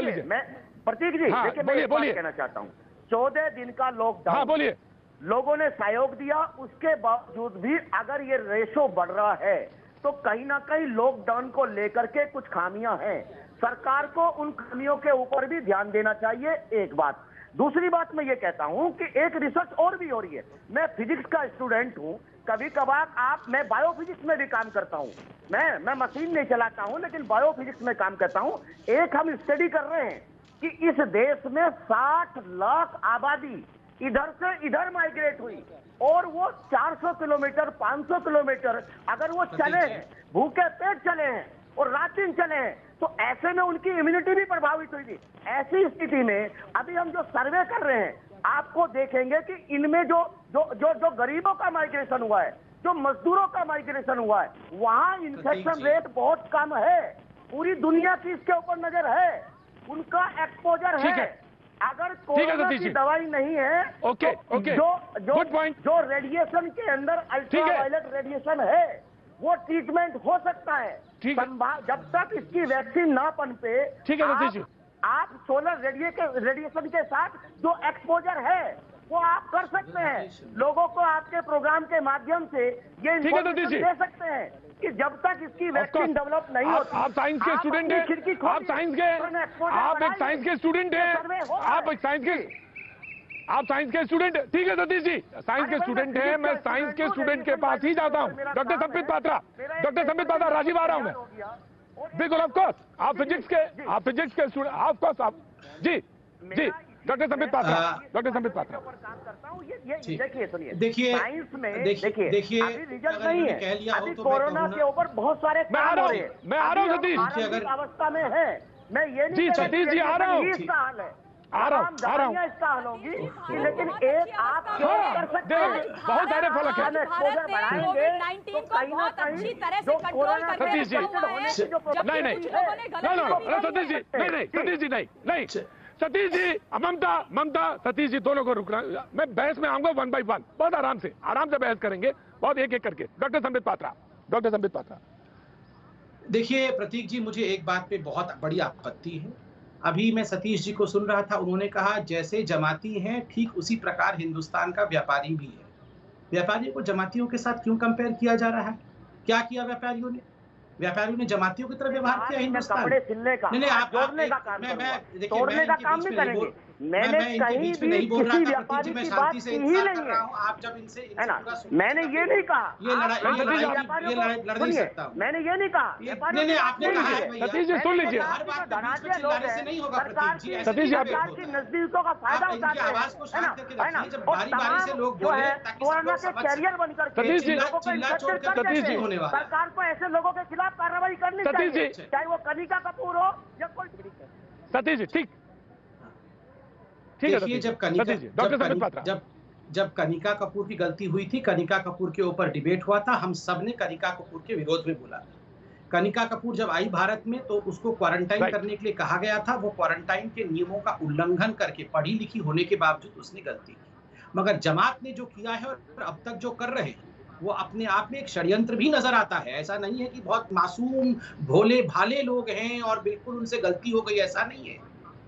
लीजिए। मैं प्रतीक जी देखिए मैं एक बात कहना चाहता हूँ। 14 दिन का लॉकडाउन, हाँ बोलिए। लोगों ने सहयोग दिया, उसके बावजूद भी अगर ये रेशो बढ़ रहा है तो कहीं ना कहीं लॉकडाउन को लेकर के कुछ खामियां हैं। सरकार को उन खामियों के ऊपर भी ध्यान देना चाहिए, एक बात। दूसरी बात मैं ये कहता हूं कि एक रिसर्च और भी हो रही है। मैं फिजिक्स का स्टूडेंट हूं, कभी कभार मैं बायोफिजिक्स में भी काम करता हूं। मैं मशीन नहीं चलाता हूं, लेकिन बायोफिजिक्स में काम करता हूं। एक हम स्टडी कर रहे हैं कि इस देश में 60 लाख आबादी इधर से इधर माइग्रेट हुई, और वो 400 किलोमीटर 500 किलोमीटर अगर वो चले हैं, भूखे पेट चले हैं और रात दिन चले हैं, तो ऐसे में उनकी इम्यूनिटी भी प्रभावित हुई थी। ऐसी स्थिति में अभी हम जो सर्वे कर रहे हैं, आपको देखेंगे कि इनमें जो गरीबों का माइग्रेशन हुआ है, जो मजदूरों का माइग्रेशन हुआ है, वहां इन्फेक्शन रेट बहुत कम है। पूरी दुनिया की इसके ऊपर नजर है, उनका एक्सपोजर है। अगर कोरोना की दवाई नहीं है, ओके, जो रेडिएशन के अंदर अल्ट्रावायलेट रेडिएशन है, वो ट्रीटमेंट हो सकता है। जब तक इसकी वैक्सीन ना पनपे, ठीक है सतीश जी, आप सोलर रेडिएशन के साथ जो एक्सपोजर है वो आप कर सकते हैं। लोगों को आपके प्रोग्राम के माध्यम से ये इंफॉर्मेशन दे सकते हैं कि जब तक इसकी वैक्सीन डेवलप नहीं होती। आप साइंस के स्टूडेंट हैं, आप साइंस के, आप एक साइंस के स्टूडेंट हैं, आप एक साइंस के, आप साइंस के स्टूडेंट, ठीक है सतीश जी, साइंस के स्टूडेंट हैं, मैं साइंस के स्टूडेंट के पास ही जाता हूँ। डॉक्टर संबित पात्रा, राजीव आ रहा हूँ मैं, बिल्कुल ऑफ कोर्स, आप फिजिक्स के स्टूडेंट, ऑफ कोर्स आप, जी डॉक्टर संबित पात्रा, देखिए सुनिए, देखिए साइंस में देखिए अभी रिजल्ट नहीं है, अभी कोरोना के ऊपर बहुत सारे काम हो रहे हैं। मैं आ रहा हूँ सतीश, अगर अवस्था में है, मैं ये नहीं सतीश जी आ रहा हूँ, इसका हाल है, आ रहा हूँ, इसका हाल होगी, लेकिन एक आप क्यों कर सकते हैं? बहुत सारे फर्क है। कोविड-19 को बहुत अच्छी तरह से कंट्रोल करने में सफल हुआ है। नहीं सतीश जी, ममता सतीश जी दोनों को रुकना, मैं बहस में आऊंगा 1 by 1, बहुत आराम से बहस करेंगे, बहुत एक करके। डॉक्टर संबित पात्रा। देखिए प्रतीक जी, मुझे एक बात पे बहुत बड़ी आपत्ति है। अभी मैं सतीश जी को सुन रहा था, उन्होंने कहा जैसे जमाती हैं ठीक उसी प्रकार हिंदुस्तान का व्यापारी भी है। व्यापारियों को जमातियों के साथ क्यों कंपेयर किया जा रहा है? क्या किया व्यापारियों ने? व्यापारियों ने जमातियों की तरह व्यवहार किया हिंदुस्तान। कपड़े सिलने का, नहीं आप जोड़ने का काम, तोड़ने का काम नहीं करेंगे। मैंने कहीं भी किसी व्यापारी की बात की ही नहीं है। आप जब इनसे है ना, मैंने ये नहीं कहा मैंने ये नहीं कहा नहीं आपने कहा सतीश जी सुन लीजिए, धनाढ्य लोग हैं, सतीश जी सरकार की नजदीकों का फायदा उठाते हैं ना, और तमाम जो है कोरोना के कैरियर बनकर लोगों को इन्फेक्टेड कर देते हैं। सरकार को ऐसे लोगों के खिलाफ कार्रवाई करनी चाहिए, चाहे वो कनिका कपूर हो या कोई। सतीश जी ठीक है। देखिए जब कनिका कपूर की गलती हुई थी, कनिका कपूर के ऊपर डिबेट हुआ था, हम सब ने कनिका कपूर के विरोध में बोला। कनिका कपूर जब आई भारत में तो उसको क्वारंटाइन करने के लिए कहा गया था। वो क्वारंटाइन के नियमों का उल्लंघन करके, पढ़ी लिखी होने के बावजूद उसने गलती की। मगर जमात ने जो किया है और अब तक जो कर रहे हैं वो अपने आप में एक षड्यंत्र भी नजर आता है। ऐसा नहीं है कि बहुत मासूम भोले भाले लोग हैं और बिल्कुल उनसे गलती हो गई, ऐसा नहीं है।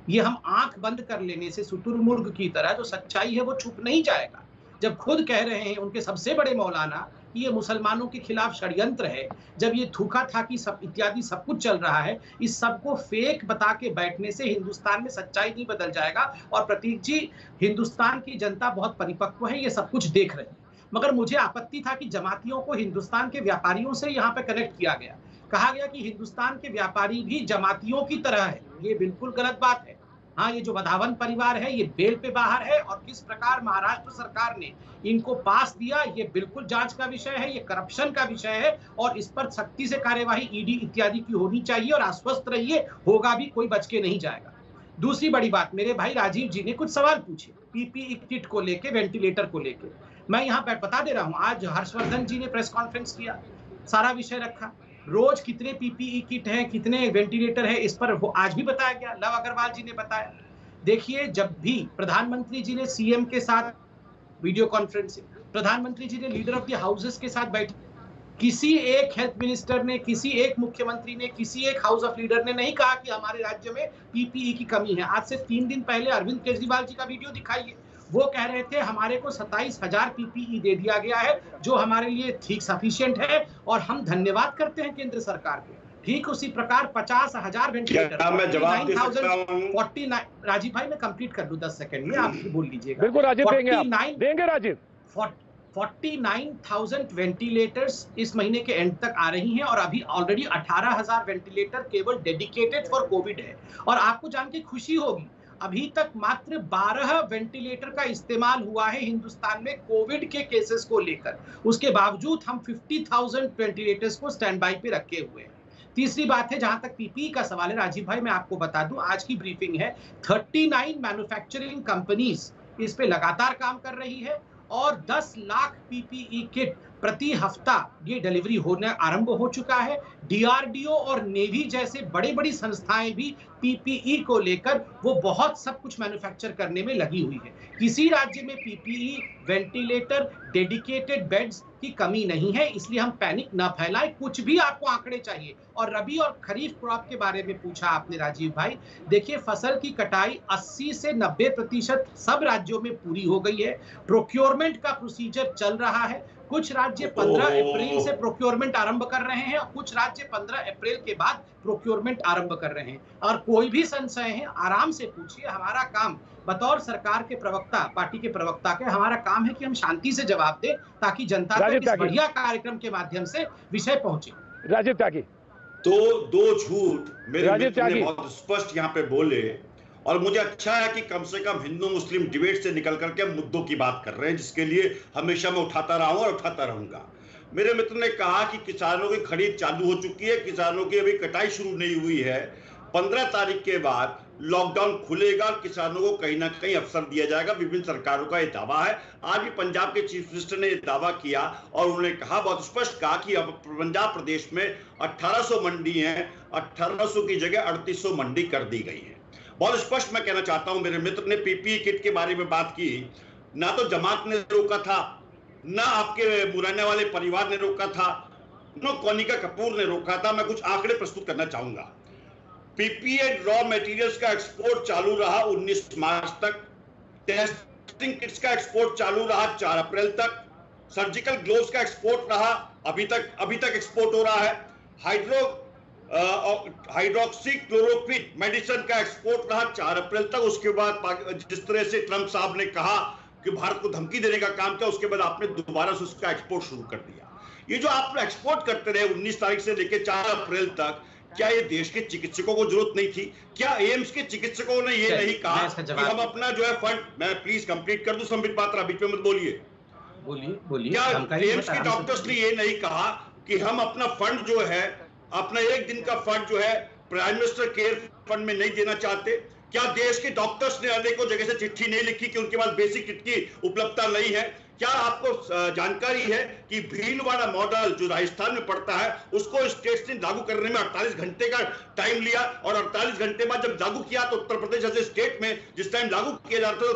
ये हम आंख बंद कर लेने से शुतुरमुर्ग की तरह जो सच्चाई है वो छुप नहीं जाएगा। जब खुद कह रहे हैं उनके सबसे बड़े मौलाना कि ये मुसलमानों के खिलाफ षड्यंत्र है, जब ये थूका थाकी सब इत्यादि सब कुछ चल रहा है, इस सब को फेक बता के बैठने से हिंदुस्तान में सच्चाई नहीं बदल जाएगा। और प्रतीक जी, हिंदुस्तान की जनता बहुत परिपक्व है, ये सब कुछ देख रहे हैं। मगर मुझे आपत्ति था कि जमातियों को हिंदुस्तान के व्यापारियों से यहाँ पे कनेक्ट किया गया। कहा गया कि हिंदुस्तान के व्यापारी भी जमातियों की तरह है। ये बिल्कुल गलत बात है। हाँ, ये जो वधावन परिवार है ये बेल पे बाहर है, और किस प्रकार महाराष्ट्र सरकार ने इनको पास दिया ये बिल्कुल जांच का विषय है, ये करप्शन का विषय है, और इस पर सख्ती से कार्यवाही ईडी इत्यादि की होनी चाहिए। और आश्वस्त रहिए, होगा भी, कोई बच के नहीं जाएगा। दूसरी बड़ी बात, मेरे भाई राजीव जी ने कुछ सवाल पूछे पीपीई किट को लेके, वेंटिलेटर को लेके। मैं यहाँ पर बता दे रहा हूँ, आज हर्षवर्धन जी ने प्रेस कॉन्फ्रेंस किया, सारा विषय रखा, रोज कितने पीपीई किट हैं, कितने वेंटिलेटर है, इस पर वो आज भी बताया गया। लव अग्रवाल जी ने बताया। देखिए, जब भी प्रधानमंत्री जी ने सीएम के साथ वीडियो कॉन्फ्रेंसिंग, प्रधानमंत्री जी ने लीडर ऑफ द हाउसेस के साथ बैठी, किसी एक हेल्थ मिनिस्टर ने, किसी एक मुख्यमंत्री ने, किसी एक हाउस ऑफ लीडर ने नहीं कहा कि हमारे राज्य में पीपीई की कमी है। आज से 3 दिन पहले अरविंद केजरीवाल जी का वीडियो दिखाइए, वो कह रहे थे हमारे को 27,000 पीपीई दे दिया गया है, जो हमारे लिए ठीक सफिशिएंट है, और हम धन्यवाद करते हैं केंद्र सरकार को। ठीक उसी प्रकार 50,000 वेंटिलेटर, 49 राजीव भाई मैं कंप्लीट कर दूं 10 सेकंड में, आप बोल लीजिएगा। बिल्कुल राजीव, देंगे राजीव। 49,000 वेंटिलेटर्स इस महीने के एंड तक आ रही हैं, और अभी ऑलरेडी 18,000 वेंटिलेटर केवल डेडिकेटेड फॉर कोविड है। और आपको जान के खुशी होगी, अभी तक मात्र 12 वेंटिलेटर का इस्तेमाल हुआ है हिंदुस्तान में कोविड के केसेस को लेकर। उसके बावजूद हम 50,000 वेंटिलेटर्स को स्टैंड बाय पे रखे हुए हैं। तीसरी बात है, जहां तक पीपीई का सवाल है, राजीव भाई मैं आपको बता दूं, आज की ब्रीफिंग है, 39 मैन्युफैक्चरिंग कंपनीज इस पे लगातार काम कर रही है, और 10 लाख पीपीई किट प्रति हफ्ता ये डिलीवरी होना आरंभ हो चुका है। डीआरडीओ और नेवी जैसे बड़ी बड़ी संस्थाएं भी पीपीई को लेकर वो बहुत सब कुछ मैन्युफैक्चर करने में लगी हुई है। किसी राज्य में पीपीई, वेंटिलेटर, डेडिकेटेड बेड्स की कमी नहीं है, इसलिए हम पैनिक ना फैलाएं। कुछ भी आपको आंकड़े चाहिए। और रबी और खरीफ क्रॉप के बारे में पूछा आपने राजीव भाई, देखिए फसल की कटाई 80 से 90% सब राज्यों में पूरी हो गई है। प्रोक्योरमेंट का प्रोसीजर चल रहा है। कुछ राज्य 15 अप्रैल से प्रोक्योरमेंट आरंभ कर रहे हैं और कुछ राज्य 15 अप्रैल के बाद प्रोक्योरमेंट आरंभ कर रहे हैं। और कोई भी संशय है आराम से पूछिए। हमारा काम बतौर सरकार के प्रवक्ता, पार्टी के प्रवक्ता के, हमारा काम है कि हम शांति से जवाब दें ताकि जनता तक इस बढ़िया कार्यक्रम के माध्यम से विषय पहुंचे। राजीव त्यागी तो दो झूठ मेरे मित्र ने बहुत स्पष्ट यहाँ पे बोले, और मुझे अच्छा है कि कम से कम हिंदू मुस्लिम डिबेट से निकल करके मुद्दों की बात कर रहे हैं, जिसके लिए हमेशा मैं उठाता रहा हूं और उठाता रहूंगा। मेरे मित्र ने कहा कि किसानों की खरीद चालू हो चुकी है, किसानों की अभी कटाई शुरू नहीं हुई है। 15 तारीख के बाद लॉकडाउन खुलेगा, किसानों को कहीं ना कहीं अवसर दिया जाएगा। विभिन्न सरकारों का यह दावा है। आज भी पंजाब के चीफ मिनिस्टर ने यह दावा किया और उन्होंने कहा, बहुत स्पष्ट कहा कि अब पंजाब प्रदेश में 1800 मंडी हैं, 1800 की जगह 3800 मंडी कर दी गई है। बहुत स्पष्ट मैं कहना चाहता हूं, मेरे मित्र ने पीपीई किट के बारे में बात की। ना तो जमात ने रोका था, ना आपके मुरैना वाले परिवार ने रोका था, ना कनिका कपूर ने रोका था। मैं कुछ आंकड़े प्रस्तुत करना चाहूंगा। पीपीई रॉ मटेरियल्स का एक्सपोर्ट चालू रहा 19 मार्च तक। टेस्टिंग किट्स का एक्सपोर्ट चालू रहा 4 अप्रैल तक। सर्जिकल ग्लोव्स का एक्सपोर्ट रहा, अभी तक एक्सपोर्ट हो रहा है। हाइड्रोक्सी क्लोरोक्विन मेडिसिन का एक्सपोर्ट रहा 4 अप्रैल तक। उसके बाद जिस तरह से ट्रंप साहब ने कहा कि भारत को धमकी देने का काम किया, उसके बाद आपने दोबारा से उसका एक्सपोर्ट शुरू कर दिया। ये जो आप एक्सपोर्ट करते रहे 19 तारीख से लेकर 4 अप्रैल तक, क्या ये देश के चिकित्सकों को जरूरत नहीं थी? क्या एम्स के चिकित्सकों ने ये नहीं कहा कि हम अपना जो है फंड, मैं प्लीज कंप्लीट कर दूं संबित पात्रा, बीच में मत बोलिए। क्या एम्स के डॉक्टर्स ने ये नहीं कहा कि हम अपना फंड जो है, अपना एक दिन का फंड जो है प्राइम मिनिस्टर केयर फंड में नहीं देना चाहते? क्या देश के डॉक्टर्स ने अनेकों जगह से चिट्ठी नहीं लिखी कि उनके पास बेसिक किट की उपलब्धता नहीं है? क्या आपको जानकारी है कि भीलवाड़ा मॉडल जो राजस्थान में पड़ता है, उसको स्टेट्स ने लागू करने में 48 घंटे का टाइम लिया, और 48 घंटे बाद जब लागू किया तो उत्तर प्रदेश जैसे स्टेट में जिस टाइम लागू किया जाता था, तो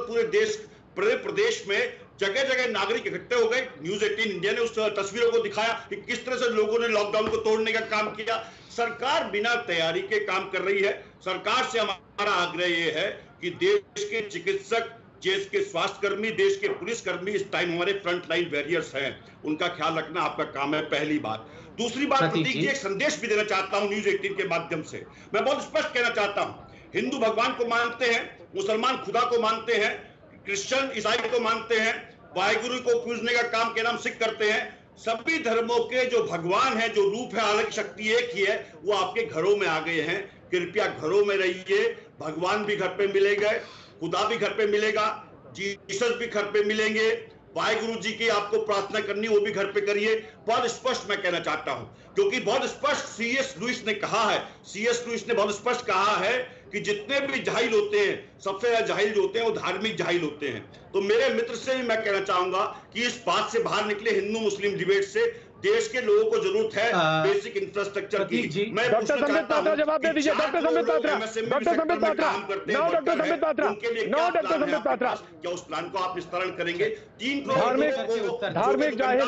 पूरे प्रदेश में जगह जगह नागरिक इकट्ठे हो गए। न्यूज 18 इंडिया ने उस तस्वीरों को दिखाया कि किस तरह से लोगों ने लॉकडाउन को तोड़ने का काम किया। सरकार बिना तैयारी के काम कर रही है। सरकार से हमारा आग्रह यह है कि देश के चिकित्सक, देश के स्वास्थ्य कर्मी, देश के पुलिसकर्मी इस टाइम हमारे फ्रंट लाइन वॉरियर्स हैं, उनका ख्याल रखना आपका काम है, पहली बात। दूसरी बात, प्रतीक जी एक संदेश भी देना चाहता हूं न्यूज 18 के माध्यम से। मैं बहुत स्पष्ट कहना चाहता हूं, हिंदू भगवान को मानते हैं, मुसलमान खुदा को मानते हैं, क्रिश्चियन ईसाई को मानते हैं, वाहिगुरु को पूजने का काम के नाम सिख करते हैं। सभी धर्मों के जो भगवान है, जो रूप है, हालांकि शक्ति एक ही है, वो आपके घरों में आ गए हैं। कृपया घरों में रहिए। भगवान भी घर पे मिलेंगे, खुदा भी घर पे मिलेगा, जीसस भी घर पे मिलेंगे, वाहिगुरु जी की आपको प्रार्थना करनी वो भी घर पे करिए। बहुत स्पष्ट मैं कहना चाहता हूं, क्योंकि बहुत स्पष्ट सीएस लुइस ने कहा है, सीएस लुइस ने बहुत स्पष्ट कहा है कि जितने भी जाहिल होते हैं, सबसे ज्यादा जाहिल जो होते हैं वो धार्मिक जाहिल होते हैं। तो मेरे मित्र से भी मैं कहना चाहूंगा कि इस बात से बाहर निकले हिंदू मुस्लिम डिबेट से। देश के लोगों को जरूरत है बेसिक इंफ्रास्ट्रक्चर की। मैं डॉक्टर संबित पात्रा जवाब दे दीजिए। Doctor Sambit Patra, doctor Sambit Patra, no doctor Sambit Patra, no doctor Sambit Patra, क्या उस प्लान को आप विस्तारण करेंगे? 3 धार्मिक जाहिल,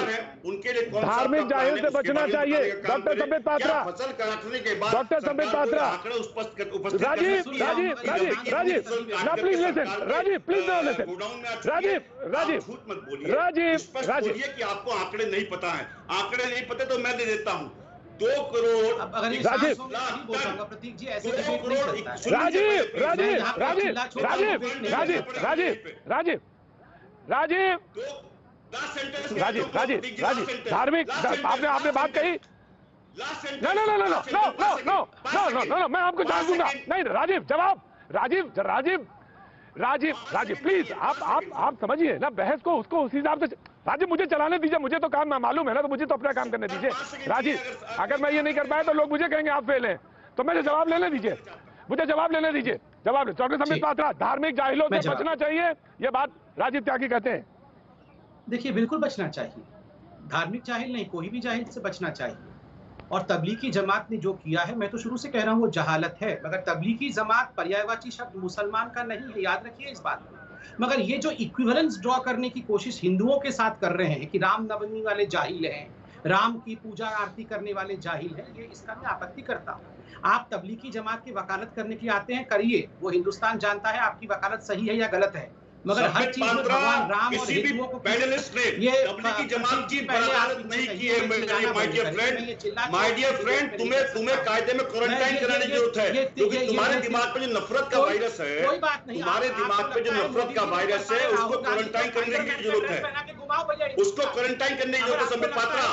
उनके लिए धार्मिक जाहिल से बचना चाहिए। डॉक्टर संबित पात्रा, फसल काटने के बाद डॉक्टर संबित पात्रा, राजीव ना please listen, Rajiv please no listen, Rajiv कि आपको आंकड़े नहीं पता है। आंकड़े नहीं पते तो मैं दे देता हूं। 2 करोड़ प्रतीक जी ऐसे डिबेट नहीं राजीव धार्मिक, आपने बात कही। नो मैं आपको जवाब दूंगा। नहीं राजीव जवाब, राजीव प्लीज आप समझिए ना बहस को, उसको उस हिसाब से। राजीव मुझे चलाने दीजिए, मुझे तो काम मालूम है ना, तो मुझे तो अपना काम करने दीजिए। राजीव अगर मैं ये नहीं कर पाया तो लोग मुझे कहेंगे आप फेल हैं, तो मुझे जवाब लेने दीजिए, मुझे जवाब लेने दीजिए। जवाब डॉक्टर संबित पात्रा, धार्मिक जाहिलों से बचना चाहिए, ये बात राजीव त्यागी कहते हैं। देखिए बिल्कुल बचना चाहिए। धार्मिक जाहिल नहीं, कोई भी जाहिल से बचना चाहिए। और तबलीगी जमात ने जो किया है, मैं तो शुरू से कह रहा हूँ वो जहालत है। मगर तबलीगी जमात पर्यायवाची शब्द मुसलमान का नहीं है, याद रखिए इस बात को। मगर ये जो इक्विवेलेंस ड्रॉ करने की कोशिश हिंदुओं के साथ कर रहे हैं कि रामनवमी वाले जाहिल हैं, राम की पूजा आरती करने वाले जाहिल हैं, ये इसका मैं आपत्ति करता हूँ। आप तबलीगी जमात की वकालत करने के लिए आते हैं, करिए, वो हिंदुस्तान जानता है आपकी वकालत सही है या गलत है। मगर हर चीज में भगवान राम और हिंदुओं को पैनलिस्ट ने तबलीगी जमात की वकालत नहीं की है। माय डियर फ्रेंड, तुम्हें कायदे में क्वारंटाइन कराने की जरूरत है, क्योंकि तुम्हारे दिमाग पे जो नफरत का वायरस है, कोई बात नहीं, तुम्हारे दिमाग पे जो नफरत का वायरस है, उसको क्वारंटाइन करने की जरूरत है। उसको क्वारंटाइन करने की जरूरत है। संबित पात्रा,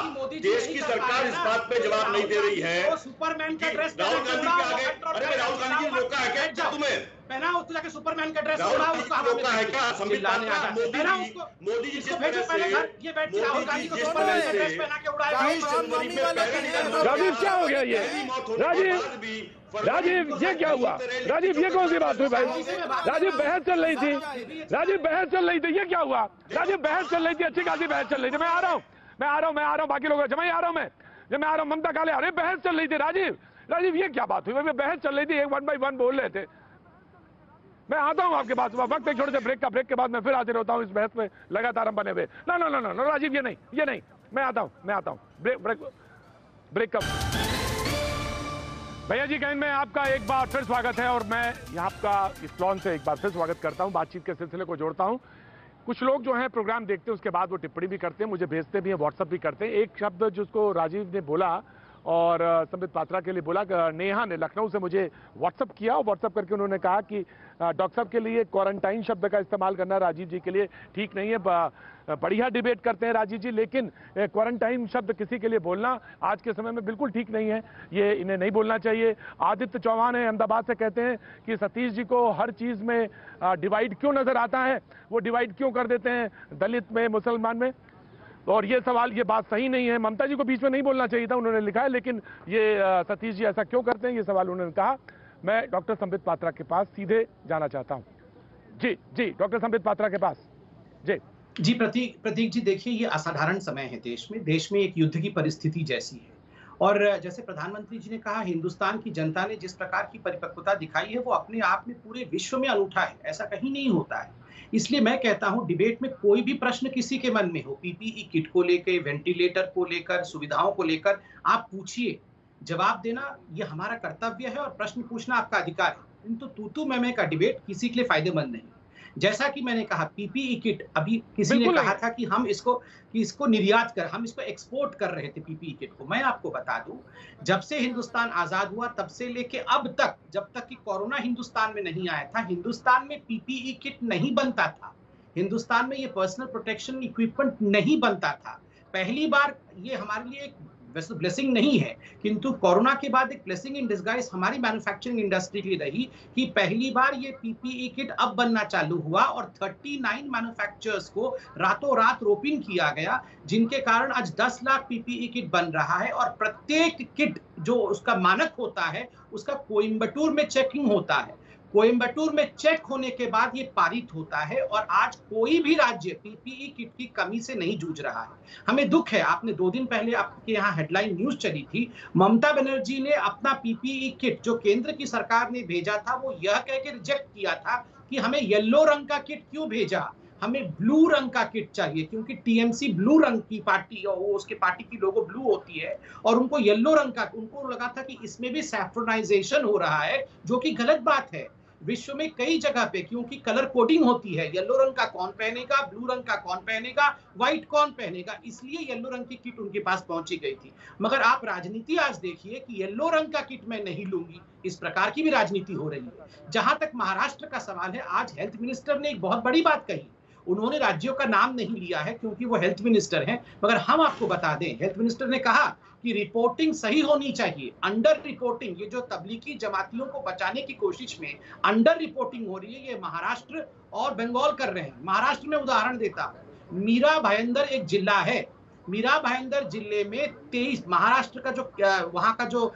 देश की सरकार इस बात पे जवाब नहीं दे रही है। सुपरमैन का ड्रेस राहुल गांधी के आगे, अरे राहुल गांधी ने रोका है क्या तुम्हें? पहना उसको जाके सुपरमैन का ड्रेस रोका है क्या? संबित पात्रा, मोदी जी जिस तरह से राहुल गांधी को सुपरमैन का ड्रेस पहना के उड़ाया। राजीव क्या हो गया ये? राजीव ये क्या हुआ? राजीव ये कौन सी बात हुई भाई? राजीव बहस चल रही थी, राजीव बहस चल रही थी, ये क्या हुआ? राजीव बहस चल रही थी, अच्छी खासी बहस चल रही थी। मैं आ रहा हूँ, बाकी लोग जब मैं आ रहा हूँ, ममता काले, अरे बहस चल रही थी। राजीव ये क्या बात हुई? बहस चल रही थी, एक 1 by 1 बोल रहे थे। मैं आता हूँ आपके पास, वक्त एक छोटे से ब्रेक के बाद मैं फिर हाजिर होता हूँ इस बहस में लगातार हम बने हुए। नो राजीव, ये नहीं, मैं आता हूँ ब्रेक कब? भैया जी कहने में आपका एक बार फिर स्वागत है, और मैं यहाँ आपका इस लॉन से एक बार फिर स्वागत करता हूँ। बातचीत के सिलसिले को जोड़ता हूँ। कुछ लोग जो हैं प्रोग्राम देखते हैं, उसके बाद वो टिप्पणी भी करते हैं, मुझे भेजते भी हैं, व्हाट्सअप भी करते हैं। एक शब्द जिसको राजीव ने बोला और संबित पात्रा के लिए बोला, नेहा ने लखनऊ से मुझे व्हाट्सअप किया, और व्हाट्सअप करके उन्होंने कहा कि डॉक्टर साहब के लिए क्वारंटाइन शब्द का इस्तेमाल करना राजीव जी के लिए ठीक नहीं है। बढ़िया डिबेट करते हैं राजीव जी, लेकिन क्वारंटाइन शब्द किसी के लिए बोलना आज के समय में बिल्कुल ठीक नहीं है, ये इन्हें नहीं बोलना चाहिए। आदित्य चौहान है अहमदाबाद से, कहते हैं कि सतीश जी को हर चीज़ में डिवाइड क्यों नजर आता है, वो डिवाइड क्यों कर देते हैं दलित में, मुसलमान में। और ये सवाल, ये बात सही नहीं है। ममता जी को बीच में नहीं बोलना चाहिए था, उन्होंने लिखा है, लेकिन ये सतीश जी ऐसा क्यों करते हैं, ये सवाल उन्होंने कहा। मैं डॉक्टर संबित पात्रा के पास सीधे जाना चाहता हूं। जी डॉक्टर संबित पात्रा के पास। जी प्रतीक जी, देखिए ये असाधारण समय है देश में एक युद्ध की परिस्थिति जैसी है। और जैसे प्रधानमंत्री जी ने कहा, हिंदुस्तान की जनता ने जिस प्रकार की परिपक्वता दिखाई है वो अपने आप में पूरे विश्व में अनूठा है, ऐसा कहीं नहीं होता है। इसलिए मैं कहता हूं, डिबेट में कोई भी प्रश्न किसी के मन में हो, पीपीई किट को लेकर, वेंटिलेटर को लेकर, सुविधाओं को लेकर, आप पूछिए, जवाब देना ये हमारा कर्तव्य है और प्रश्न पूछना आपका अधिकार है। किंतु तू मैं का डिबेट किसी के लिए फायदेमंद नहीं। जैसा कि मैंने कहा, पीपीई किट, अभी किसी ने कहा था कि हम इसको निर्यात कर, हम इसको एक्सपोर्ट कर रहे थे पीपीई किट को। मैं आपको बता दूं, जब से हिंदुस्तान आजाद हुआ तब से लेके अब तक, जब तक कि कोरोना हिंदुस्तान में नहीं आया था, हिंदुस्तान में पीपीई किट नहीं बनता था, हिंदुस्तान में ये पर्सनल प्रोटेक्शन इक्विपमेंट नहीं बनता था। पहली बार, ये हमारे लिए एक वैसे ब्लेसिंग नहीं है, किंतु कोरोना के बाद एक ब्लेसिंग इन डिस्गाइज हमारी मैन्युफैक्चरिंग इंडस्ट्री की रही कि पहली बार ये पीपीई किट अब बनना चालू हुआ और 39 मैन्युफैक्चरर्स को रातों रात रोप इन किया गया, जिनके कारण आज 10 लाख पीपीई किट बन रहा है। और प्रत्येक किट जो उसका मानक होता है, उसका कोयम्बटूर में चेकिंग होता है, कोयम्बटूर में चेक होने के बाद ये पारित होता है, और आज कोई भी राज्य पीपीई किट की कमी से नहीं जूझ रहा है। हमें दुख है, आपने 2 दिन पहले आपके यहाँ हेडलाइन न्यूज चली थी, ममता बनर्जी ने अपना पीपीई किट जो केंद्र की सरकार ने भेजा था, वो यह कह के रिजेक्ट किया था कि हमें येलो रंग का किट क्यों भेजा, हमें ब्लू रंग का किट चाहिए, क्योंकि टीएमसी ब्लू रंग की पार्टी, और वो उसके पार्टी की लोगो ब्लू होती है, और उनको येलो रंग का, उनको लगा था कि इसमें भी सैफ्रोनाइजेशन हो रहा है, जो कि गलत बात है। विश्व में कई जगह पे, क्योंकि कलर कोडिंग होती है, येलो रंग का कौन पहनेगा, ब्लू रंग का कौन पहनेगा, व्हाइट कौन पहनेगा, इसलिए येलो रंग की किट उनके पास पहुंची गई थी। मगर आप राजनीति आज देखिए कि येलो रंग का किट मैं नहीं लूंगी, इस प्रकार की भी राजनीति हो रही है। जहां तक महाराष्ट्र का सवाल है, आज हेल्थ मिनिस्टर ने एक बहुत बड़ी बात कही, उन्होंने राज्यों का नाम नहीं लिया है क्योंकि वो हेल्थ मिनिस्टर हैं, मगर हम आपको बता दें, हेल्थ मिनिस्टर ने कहा कि रिपोर्टिंग सही होनी चाहिए। अंडर रिपोर्टिंग, ये जो तबलीगी जमातियों को बचाने की कोशिश में अंडर रिपोर्टिंग हो रही है, ये महाराष्ट्र और बंगाल कर रहे हैं। महाराष्ट्र में उदाहरण देता हूं, मीरा भाईंदर एक जिला है, मीरा भाईंदर जिले में 23, महाराष्ट्र का जो वहां का जो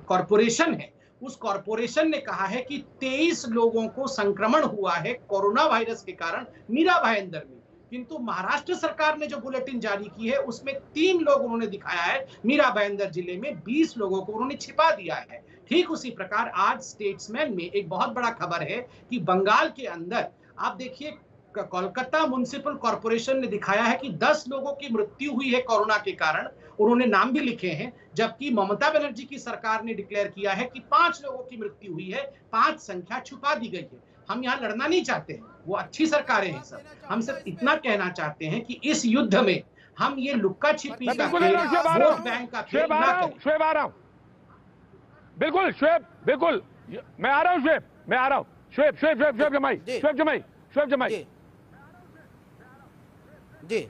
कॉरपोरेशन है, उस कॉरपोरेशन ने कहा है कि 23 लोगों को संक्रमण हुआ है कोरोना वायरस के कारण मीरा भाईंदर में, किंतु महाराष्ट्र सरकार ने जो बुलेटिन जारी की है उसमें 3 लोग उन्होंने दिखाया है। मीरा भाईंदर जिले में 20 लोगों को उन्होंने छिपा दिया है। ठीक उसी प्रकार आज स्टेट्समैन में एक बहुत बड़ा खबर है कि बंगाल के अंदर आप देखिए कोलकाता म्युनिसिपल कॉर्पोरेशन ने दिखाया है कि 10 लोगों की मृत्यु हुई है कोरोना के कारण। उन्होंने नाम भी लिखे हैं, जबकि ममता बनर्जी की सरकार ने डिक्लेयर किया है कि 5 लोगों की मृत्यु हुई है। 5 संख्या छुपा दी गई है। हम यहाँ लड़ना नहीं चाहते हैं, वो अच्छी सरकारें हैं सब। हम सिर्फ इतना कहना चाहते हैं कि इस युद्ध में हम ये लुक्का छिपी का खेल, वोट बैंक का खेल ना करें। शुएब आ रहा हूं, बिल्कुल शुएब, बिल्कुल मैं आ रहा हूं शुएब, मैं आ रहा हूं। शुएब जमाई जी,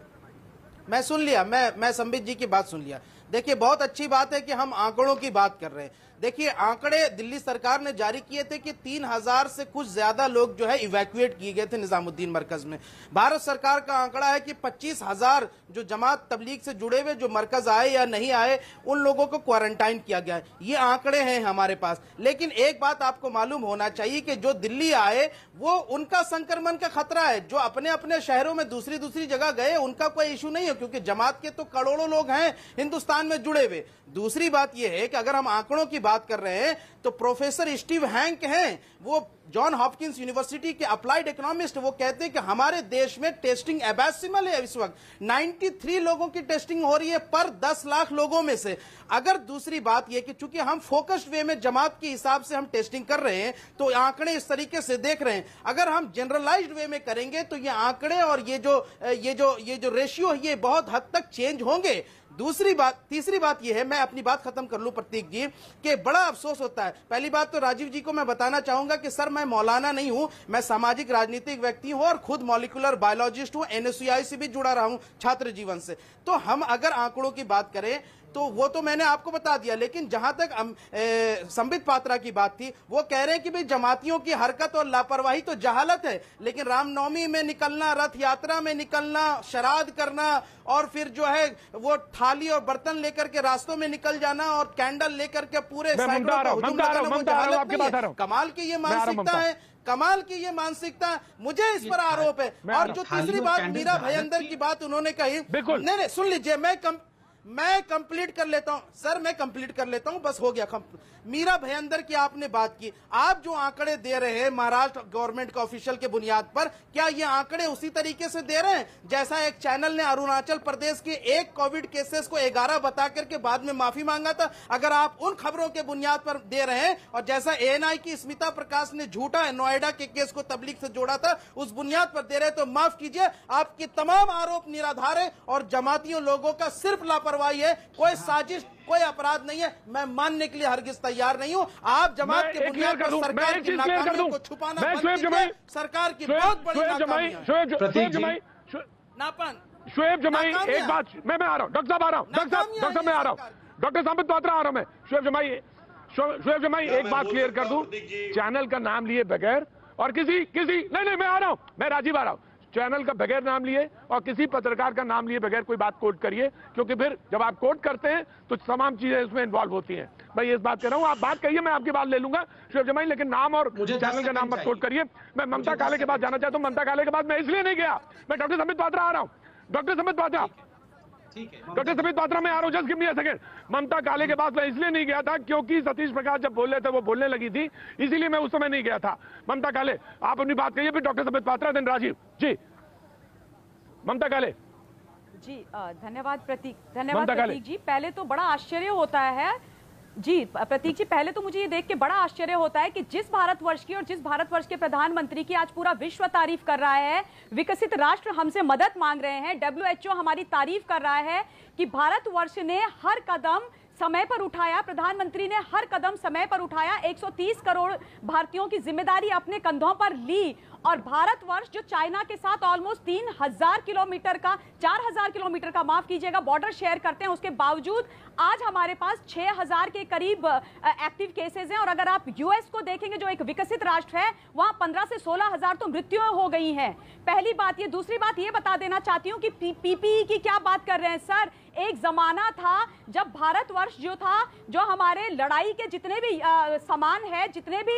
मैं सुन लिया, मैं संबित जी की बात सुन लिया। देखिए बहुत अच्छी बात है कि हम आंकड़ों की बात कर रहे हैं। देखिए आंकड़े दिल्ली सरकार ने जारी किए थे कि 3000 से कुछ ज्यादा लोग जो है इवैक्यूएट किए गए थे निजामुद्दीन मरकज में। भारत सरकार का आंकड़ा है कि 25,000 जो जमात तबलीग से जुड़े हुए जो मरकज आए या नहीं आए उन लोगों को क्वारंटाइन किया गया है। ये आंकड़े हैं हमारे पास। लेकिन एक बात आपको मालूम होना चाहिए कि जो दिल्ली आए वो उनका संक्रमण का खतरा है। जो अपने अपने शहरों में दूसरी जगह गए उनका कोई इशू नहीं है, क्योंकि जमात के तो करोड़ों लोग हैं हिंदुस्तान में जुड़े हुए। दूसरी बात यह है कि अगर हम आंकड़ों की बात कर रहे हैं तो प्रोफेसर स्टीव हैंक हैं, वो जॉन हॉपकिंस यूनिवर्सिटी के अप्लाइड इकोनॉमिस्ट, वो कहते हैं कि हमारे देश में टेस्टिंग एबैसिमल है। इस वक्त 93 लोगों की टेस्टिंग हो रही है पर 10 लाख लोगों में से। अगर दूसरी बात यह कि चूंकि हम फोकस्ड वे में जमात के हिसाब से हम टेस्टिंग कर रहे हैं तो आंकड़े इस तरीके से देख रहे हैं। अगर हम जनरलाइज्ड वे में करेंगे तो ये आंकड़े और ये जो रेशियो है ये बहुत हद तक चेंज होंगे। तीसरी बात यह है, मैं अपनी बात खत्म कर लूं प्रतीक जी, कि बड़ा अफसोस होता है। पहली बात तो राजीव जी को मैं बताना चाहूंगा कि सर मैं मौलाना नहीं हूं, मैं सामाजिक राजनीतिक व्यक्ति हूं और खुद मॉलिक्यूलर बायोलॉजिस्ट हूं, NSUI से भी जुड़ा रहा हूं छात्र जीवन से। तो हम अगर आंकड़ों की बात करें तो वो तो मैंने आपको बता दिया। लेकिन जहां तक संबित पात्रा की बात थी, वो कह रहे हैं कि भाई जमातियों की हरकत और लापरवाही तो जहालत है, लेकिन रामनवमी में निकलना, रथ यात्रा में निकलना, श्राद्ध करना और फिर जो है वो थाली और बर्तन लेकर के रास्तों में निकल जाना और कैंडल लेकर के पूरे कमाल की ये मानसिकता है। कमाल की ये मानसिकता, मुझे इस पर आरोप है। और जो तीसरी बात मीरा भाईंदर की बात उन्होंने कही, नहीं सुन लीजिए, मैं कंप्लीट कर लेता हूं सर, मैं कंप्लीट कर लेता हूं, बस हो गया। मीरा भाईंदर की आपने बात की, आप जो आंकड़े दे रहे हैं महाराष्ट्र गवर्नमेंट के ऑफिशियल के बुनियाद पर, क्या ये आंकड़े उसी तरीके से दे रहे हैं जैसा एक चैनल ने अरुणाचल प्रदेश के 1 कोविड केसेस को 11 बता करके बाद में माफी मांगा था? अगर आप उन खबरों के बुनियाद पर दे रहे हैं और जैसा ANI की स्मिता प्रकाश ने झूठा नोएडा के केस को तबलीग से जोड़ा था उस बुनियाद पर दे रहे हैं, तो माफ कीजिए, आपके तमाम आरोप निराधार है और जमातियों लोगों का सिर्फ लापरवाही है, कोई साजिश, कोई अपराध नहीं है। मैं मानने के लिए हरगिज तैयार नहीं हूं। आप जमात के बुनियाद पर सरकार की नाकामियों को छुपाना बंद कीजिए। सरकार की बहुत बड़ी नाकामी है। शुएब जमाई एक बात, मैं आ रहा हूं, डॉक्टर साहब आ रहा हूं, डॉक्टर साहब मैं आ रहा हूं, डॉक्टर संबित पात्रा आ रहा हूं मैं। शुएब जमाई एक बात क्लियर कर दूं, चैनल का नाम लिए बगैर और किसी नहीं मैं आ रहा हूं, मैं राजीव आ रहा हूं, चैनल का बगैर नाम लिए और किसी पत्रकार का नाम लिए बगैर कोई बात कोट करिए, क्योंकि फिर जब आप कोट करते हैं तो तमाम चीजें इसमें इन्वॉल्व होती हैं। मैं इस बात कर रहा हूं, आप बात कहिए, मैं आपकी बात ले लूंगा शुएब जमाई, लेकिन नाम और चैनल का नाम मत कोट करिए। मैं ममता काले के बाद जाना चाहता हूं। ममता काले के बाद मैं इसलिए नहीं गया, मैं डॉक्टर संबित पात्रा आ रहा हूं, डॉक्टर संबित पात्रा, डॉक्टर संबित पात्रा में आ रहा हूं, just give me a second. Mamata Kale के बाद मैं इसलिए नहीं गया था क्योंकि सतीश प्रकाश जब बोल रहे थे वो बोलने लगी थी, इसीलिए मैं उस समय नहीं गया था। ममता काले आप अपनी बात कहिए, फिर डॉक्टर संबित पात्रा, देन राजीव जी। ममता काले जी, धन्यवाद प्रतीक, धन्यवाद प्रतीक जी। पहले तो बड़ा आश्चर्य होता है जी प्रतीक जी, पहले तो मुझे ये देख के बड़ा आश्चर्य होता है कि जिस भारतवर्ष की और जिस भारतवर्ष के प्रधानमंत्री की आज पूरा विश्व तारीफ कर रहा है, विकसित राष्ट्र हमसे मदद मांग रहे हैं, WHO हमारी तारीफ कर रहा है कि भारतवर्ष ने हर कदम समय पर उठाया, प्रधानमंत्री ने हर कदम समय पर उठाया, 130 करोड़ भारतीयों की जिम्मेदारी अपने कंधों पर ली और भारतवर्ष जो चाइना के साथ ऑलमोस्ट 3,000 किलोमीटर का 4,000 किलोमीटर का माफ कीजिएगा बॉर्डर शेयर करते हैं, उसके बावजूद आज हमारे पास 6000 के करीब एक्टिव केसेस हैं, और अगर आप यूएस को देखेंगे जो एक विकसित राष्ट्र है, वहां 15 से 16,000 तो मृत्युएं हो गई हैं। पहली बात ये। दूसरी बात ये बता देना चाहती हूँ कि पीपीई की क्या बात कर रहे हैं सर। एक जमाना था जब भारतवर्ष जो था, जो हमारे लड़ाई के जितने भी सामान है, जितने भी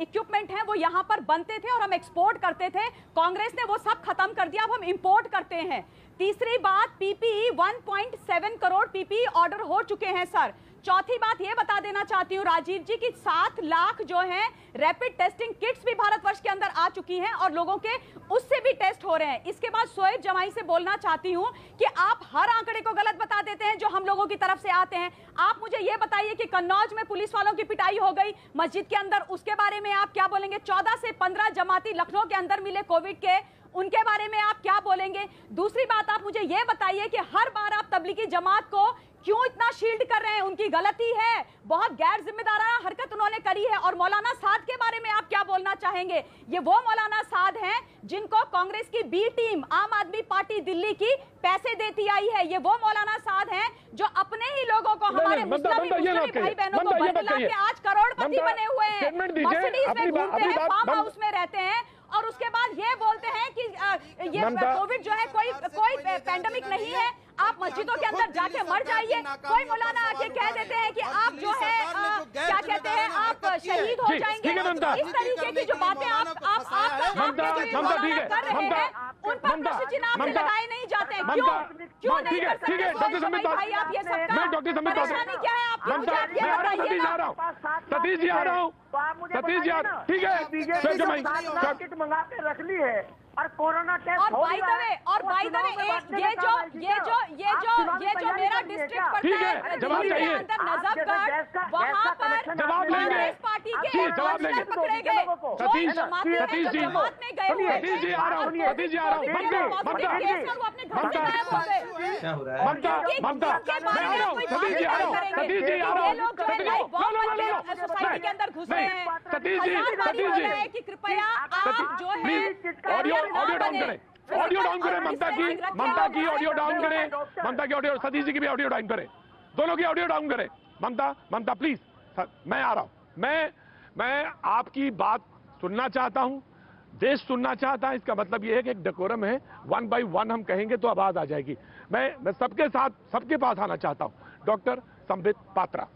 इक्विपमेंट हैं, वो यहाँ पर बनते थे और हम एक्सपोर्ट करते थे। कांग्रेस ने वो सब खत्म कर दिया, अब हम इंपोर्ट करते हैं। तीसरी बात, पीपीई 1.7 करोड़ पीपीई ऑर्डर हो चुके हैं सर। चौथी बात ये बता देना चाहती हूँ राजीव जी की 7 लाख जो हैं रैपिड टेस्टिंग किट्स भी भारतवर्ष के अंदर आ चुकी हैं और लोगों के उससे भी टेस्ट हो रहे हैं। इसके बाद शोएब जमाई से बोलना चाहती हूँ कि आप हर आंकड़े को गलत बता देते हैं जो हम लोगों की तरफ से आते हैं। आप मुझे ये बताइए कि कन्नौज में पुलिस वालों की पिटाई हो गई मस्जिद के अंदर, उसके बारे में आप क्या बोलेंगे? 14 से 15 जमाती लखनऊ के अंदर मिले कोविड के, उनके बारे में आप क्या बोलेंगे? दूसरी बात, आप मुझे यह बताइए कि हर बार आप तबलीगी जमात को क्यों इतना शील्ड कर रहे हैं? उनकी गलती है, बहुत गैर जिम्मेदाराना हरकत उन्होंने करी है। और मौलाना साद के बारे में आप क्या बोलना चाहेंगे? ये वो मौलाना साद हैं जिनको कांग्रेस की बी टीम आम आदमी पार्टी दिल्ली की पैसे देती आई है। ये वो मौलाना साद हैं जो अपने ही लोगों को, हमारे मुस्लिम भाई बहनों को बदला के आज करोड़पति बने हुए हैं, मर्सिडीज में घूमते हैं, फार्म हाउस में रहते हैं, और उसके बाद ये बोलते हैं कि ये कोविड जो है कोई पैंडेमिक नहीं है, आप मस्जिदों के अंदर जाके मर जाइए। कोई मौलाना आके कह देते हैं कि आप जो है क्या कहते हैं, आप शहीद हो जाएंगे। इस तरीके की जो बातें आप कर रहे हैं, उन पर प्रश्न चिन्ह आपसे लगाए नहीं जाते हैं। क्यों नहीं कर सकते भाई आप ये सब? परेशानी क्या है आपकी? मुझे आप ये बताइए। सतीश जी आ रहा हूँ, सतीश जी ठीक है, किट मंगा के रख ली है और कोरोना टेस्ट और बाय द वे ये जो मेरा डिस्ट्रिक्ट पड़ता है जवाब चाहिए, नजफगढ़, वहाँ पर जवाब लेंगे, कांग्रेस पार्टी के जवाब लेंगे। पकड़े गए। सतीश जी गए हुए, सतीश जी आ रहा हूँ, सतीश जी आ रहा हूँ, ममता सतीश जी आ रहा हूँ, सतीश जी आ रहा हूँ, सोसाइटी के अंदर घुस रहे हैं। सतीश जी कि कृपया आप जो है ऑडियो डाउन करें, ऑडियो डाउन करें, ममता की ऑडियो डाउन करें, ममता की ऑडियो, सतीश जी की भी ऑडियो डाउन करें, दोनों की ऑडियो डाउन करें। ममता प्लीज, मैं आ रहा हूं, मैं आपकी बात सुनना चाहता हूं, देश सुनना चाहता है। इसका मतलब यह है कि एक डेकोरम है, 1 by 1 हम कहेंगे तो आवाज आ जाएगी। मैं सबके साथ, सबके पास आना चाहता हूं। डॉक्टर संबित पात्रा।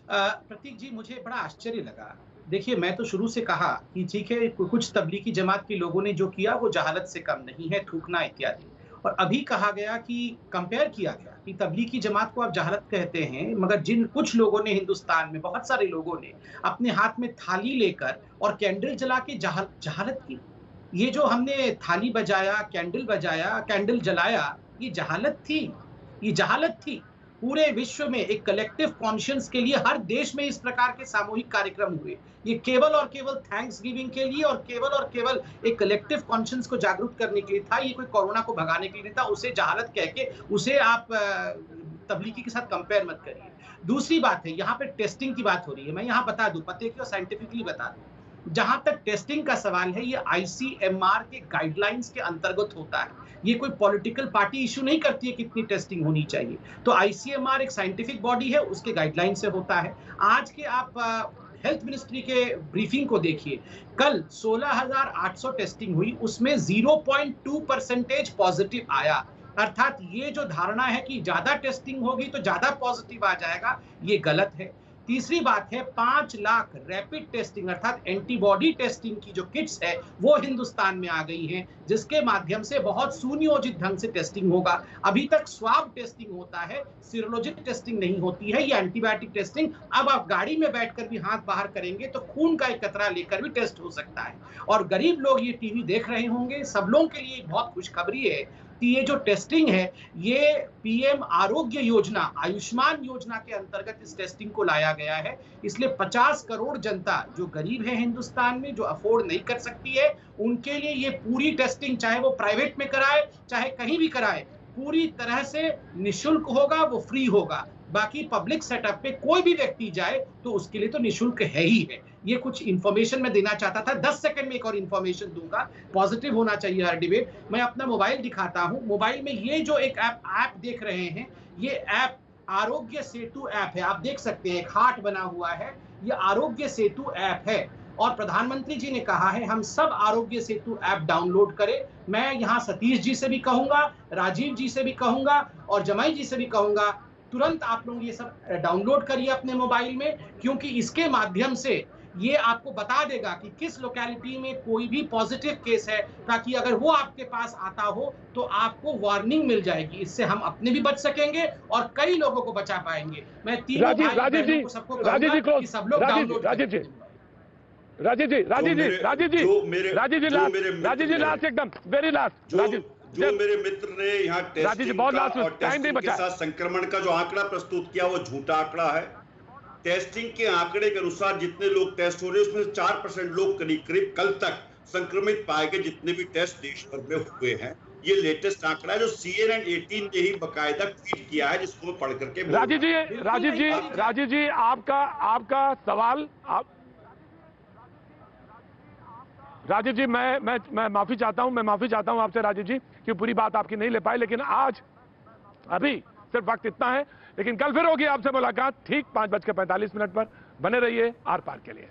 प्रतीक जी, मुझे बड़ा आश्चर्य लगा। देखिए, मैं तो शुरू से कहा कि ठीक है, कुछ तबलीगी जमात के लोगों ने जो किया वो जहालत से कम नहीं है, थूकना इत्यादि। और अभी कहा गया कि कंपेयर किया गया कि तबलीगी जमात को आप जहालत कहते हैं, मगर जिन कुछ लोगों ने, हिंदुस्तान में बहुत सारे लोगों ने अपने हाथ में थाली लेकर और कैंडल जला के जहालत की। ये जो हमने थाली बजाया, कैंडल बजाया, कैंडल जलाया, ये जहालत थी, ये जहालत थी। पूरे विश्व में एक कलेक्टिव कॉन्शियंस के लिए हर देश में इस प्रकार के सामूहिक कार्यक्रम हुए। ये केवल और केवल थैंक्स गिविंग के लिए और केवल एक कलेक्टिव कॉन्शियंस को जागरूक करने के लिए था। ये कोई कोरोना को भगाने के लिए नहीं था। उसे जहालत कह के उसे आप तबलीगी के साथ कंपेयर मत करिए। दूसरी बात है, यहाँ पे टेस्टिंग की बात हो रही है। मैं यहाँ बता दूं, पते की और साइंटिफिकली बता दूं, जहां तक टेस्टिंग का सवाल है, ये ICMR के गाइडलाइंस के अंतर्गत होता है। ये कोई पॉलिटिकल पार्टी इशू नहीं करती है कितनी टेस्टिंग होनी चाहिए। तो ICMR एक साइंटिफिक बॉडी है, उसके गाइडलाइन से होता है। आज के आप हेल्थ मिनिस्ट्री के ब्रीफिंग को देखिए, कल 16,800 टेस्टिंग हुई, उसमें 0.2% पॉजिटिव आया। अर्थात ये जो धारणा है कि ज्यादा टेस्टिंग होगी तो ज्यादा पॉजिटिव आ जाएगा, ये गलत है। तीसरी बात है, 5 लाख रैपिड टेस्टिंग अर्थात एंटीबॉडी टेस्टिंग की जो किट्स है वो हिंदुस्तान में आ गई हैं, जिसके माध्यम से बहुत सुनियोजित ढंग से टेस्टिंग होगा। अभी तक स्वाब टेस्टिंग होता है, सीरोलॉजिक टेस्टिंग नहीं होती है, ये एंटीबायोटिक टेस्टिंग। अब आप गाड़ी में बैठकर भी हाथ बाहर करेंगे तो खून का एक कतरा लेकर भी टेस्ट हो सकता है। और गरीब लोग ये टीवी देख रहे होंगे, सब लोगों के लिए बहुत खुशखबरी है कि ये जो टेस्टिंग है, ये PM आरोग्य योजना, आयुष्मान योजना के अंतर्गत इस टेस्टिंग को लाया गया है। इसलिए 50 करोड़ जनता जो गरीब है हिंदुस्तान में, जो अफोर्ड नहीं कर सकती है, उनके लिए ये पूरी टेस्टिंग, चाहे वो प्राइवेट में कराए चाहे कहीं भी कराए, पूरी तरह से निःशुल्क होगा, वो फ्री होगा। बाकी पब्लिक सेटअप पे कोई भी व्यक्ति जाए तो उसके लिए तो निःशुल्क है ही है। ये कुछ इंफॉर्मेशन मैं देना चाहता था। 10 सेकंड में एक और इंफॉर्मेशन दूंगा। पॉजिटिव होना चाहिए हर डिबेट। मैं अपना मोबाइल दिखाता हूं। मोबाइल में ये जो एक ऐप देख रहे हैं, ये ऐप आरोग्य सेतु ऐप है। आप देख सकते हैं एक हार्ट बना हुआ है, ये आरोग्य सेतु ऐप है। और प्रधानमंत्री जी ने कहा है हम सब आरोग्य सेतु ऐप डाउनलोड करें। मैं यहाँ सतीश जी से भी कहूंगा, राजीव जी से भी कहूंगा और जमाई जी से भी कहूंगा, तुरंत आप लोग ये सब डाउनलोड करिए अपने मोबाइल में, क्योंकि इसके माध्यम से ये आपको बता देगा कि किस लोकेलिटी में कोई भी पॉजिटिव केस है, ताकि अगर वो आपके पास आता हो तो आपको वार्निंग मिल जाएगी। इससे हम अपने भी बच सकेंगे और कई लोगों को बचा पाएंगे। मैं तीनों भाई बहनों को सबको कहूंगा कि सब लोग डाउनलोड करें। राजीव जी लास्ट एकदम वेरी लास्ट। जो मेरे मित्र ने यहाँ टेस्टिंग और टेस्टिंग के साथ संक्रमण का जो आंकड़ा प्रस्तुत किया वो झूठा आंकड़ा है। टेस्टिंग के आंकड़े के अनुसार जितने लोग टेस्ट हो रहे हैं उसमें 4% लोग करीब कल तक संक्रमित पाए गए, जितने भी टेस्ट देश भर में हुए हैं। ये लेटेस्ट आंकड़ा है जो CNN18 ने ही बकायदा ट्वीट किया है, जिसको मैं पढ़ करके राजीव जी आपका सवाल राजीव जी मैं माफी चाहता हूं आपसे राजीव जी कि पूरी बात आपकी नहीं ले पाए, लेकिन आज अभी सिर्फ वक्त इतना है। लेकिन कल फिर होगी आपसे मुलाकात ठीक 5:45 पर। बने रहिए आर पार के लिए।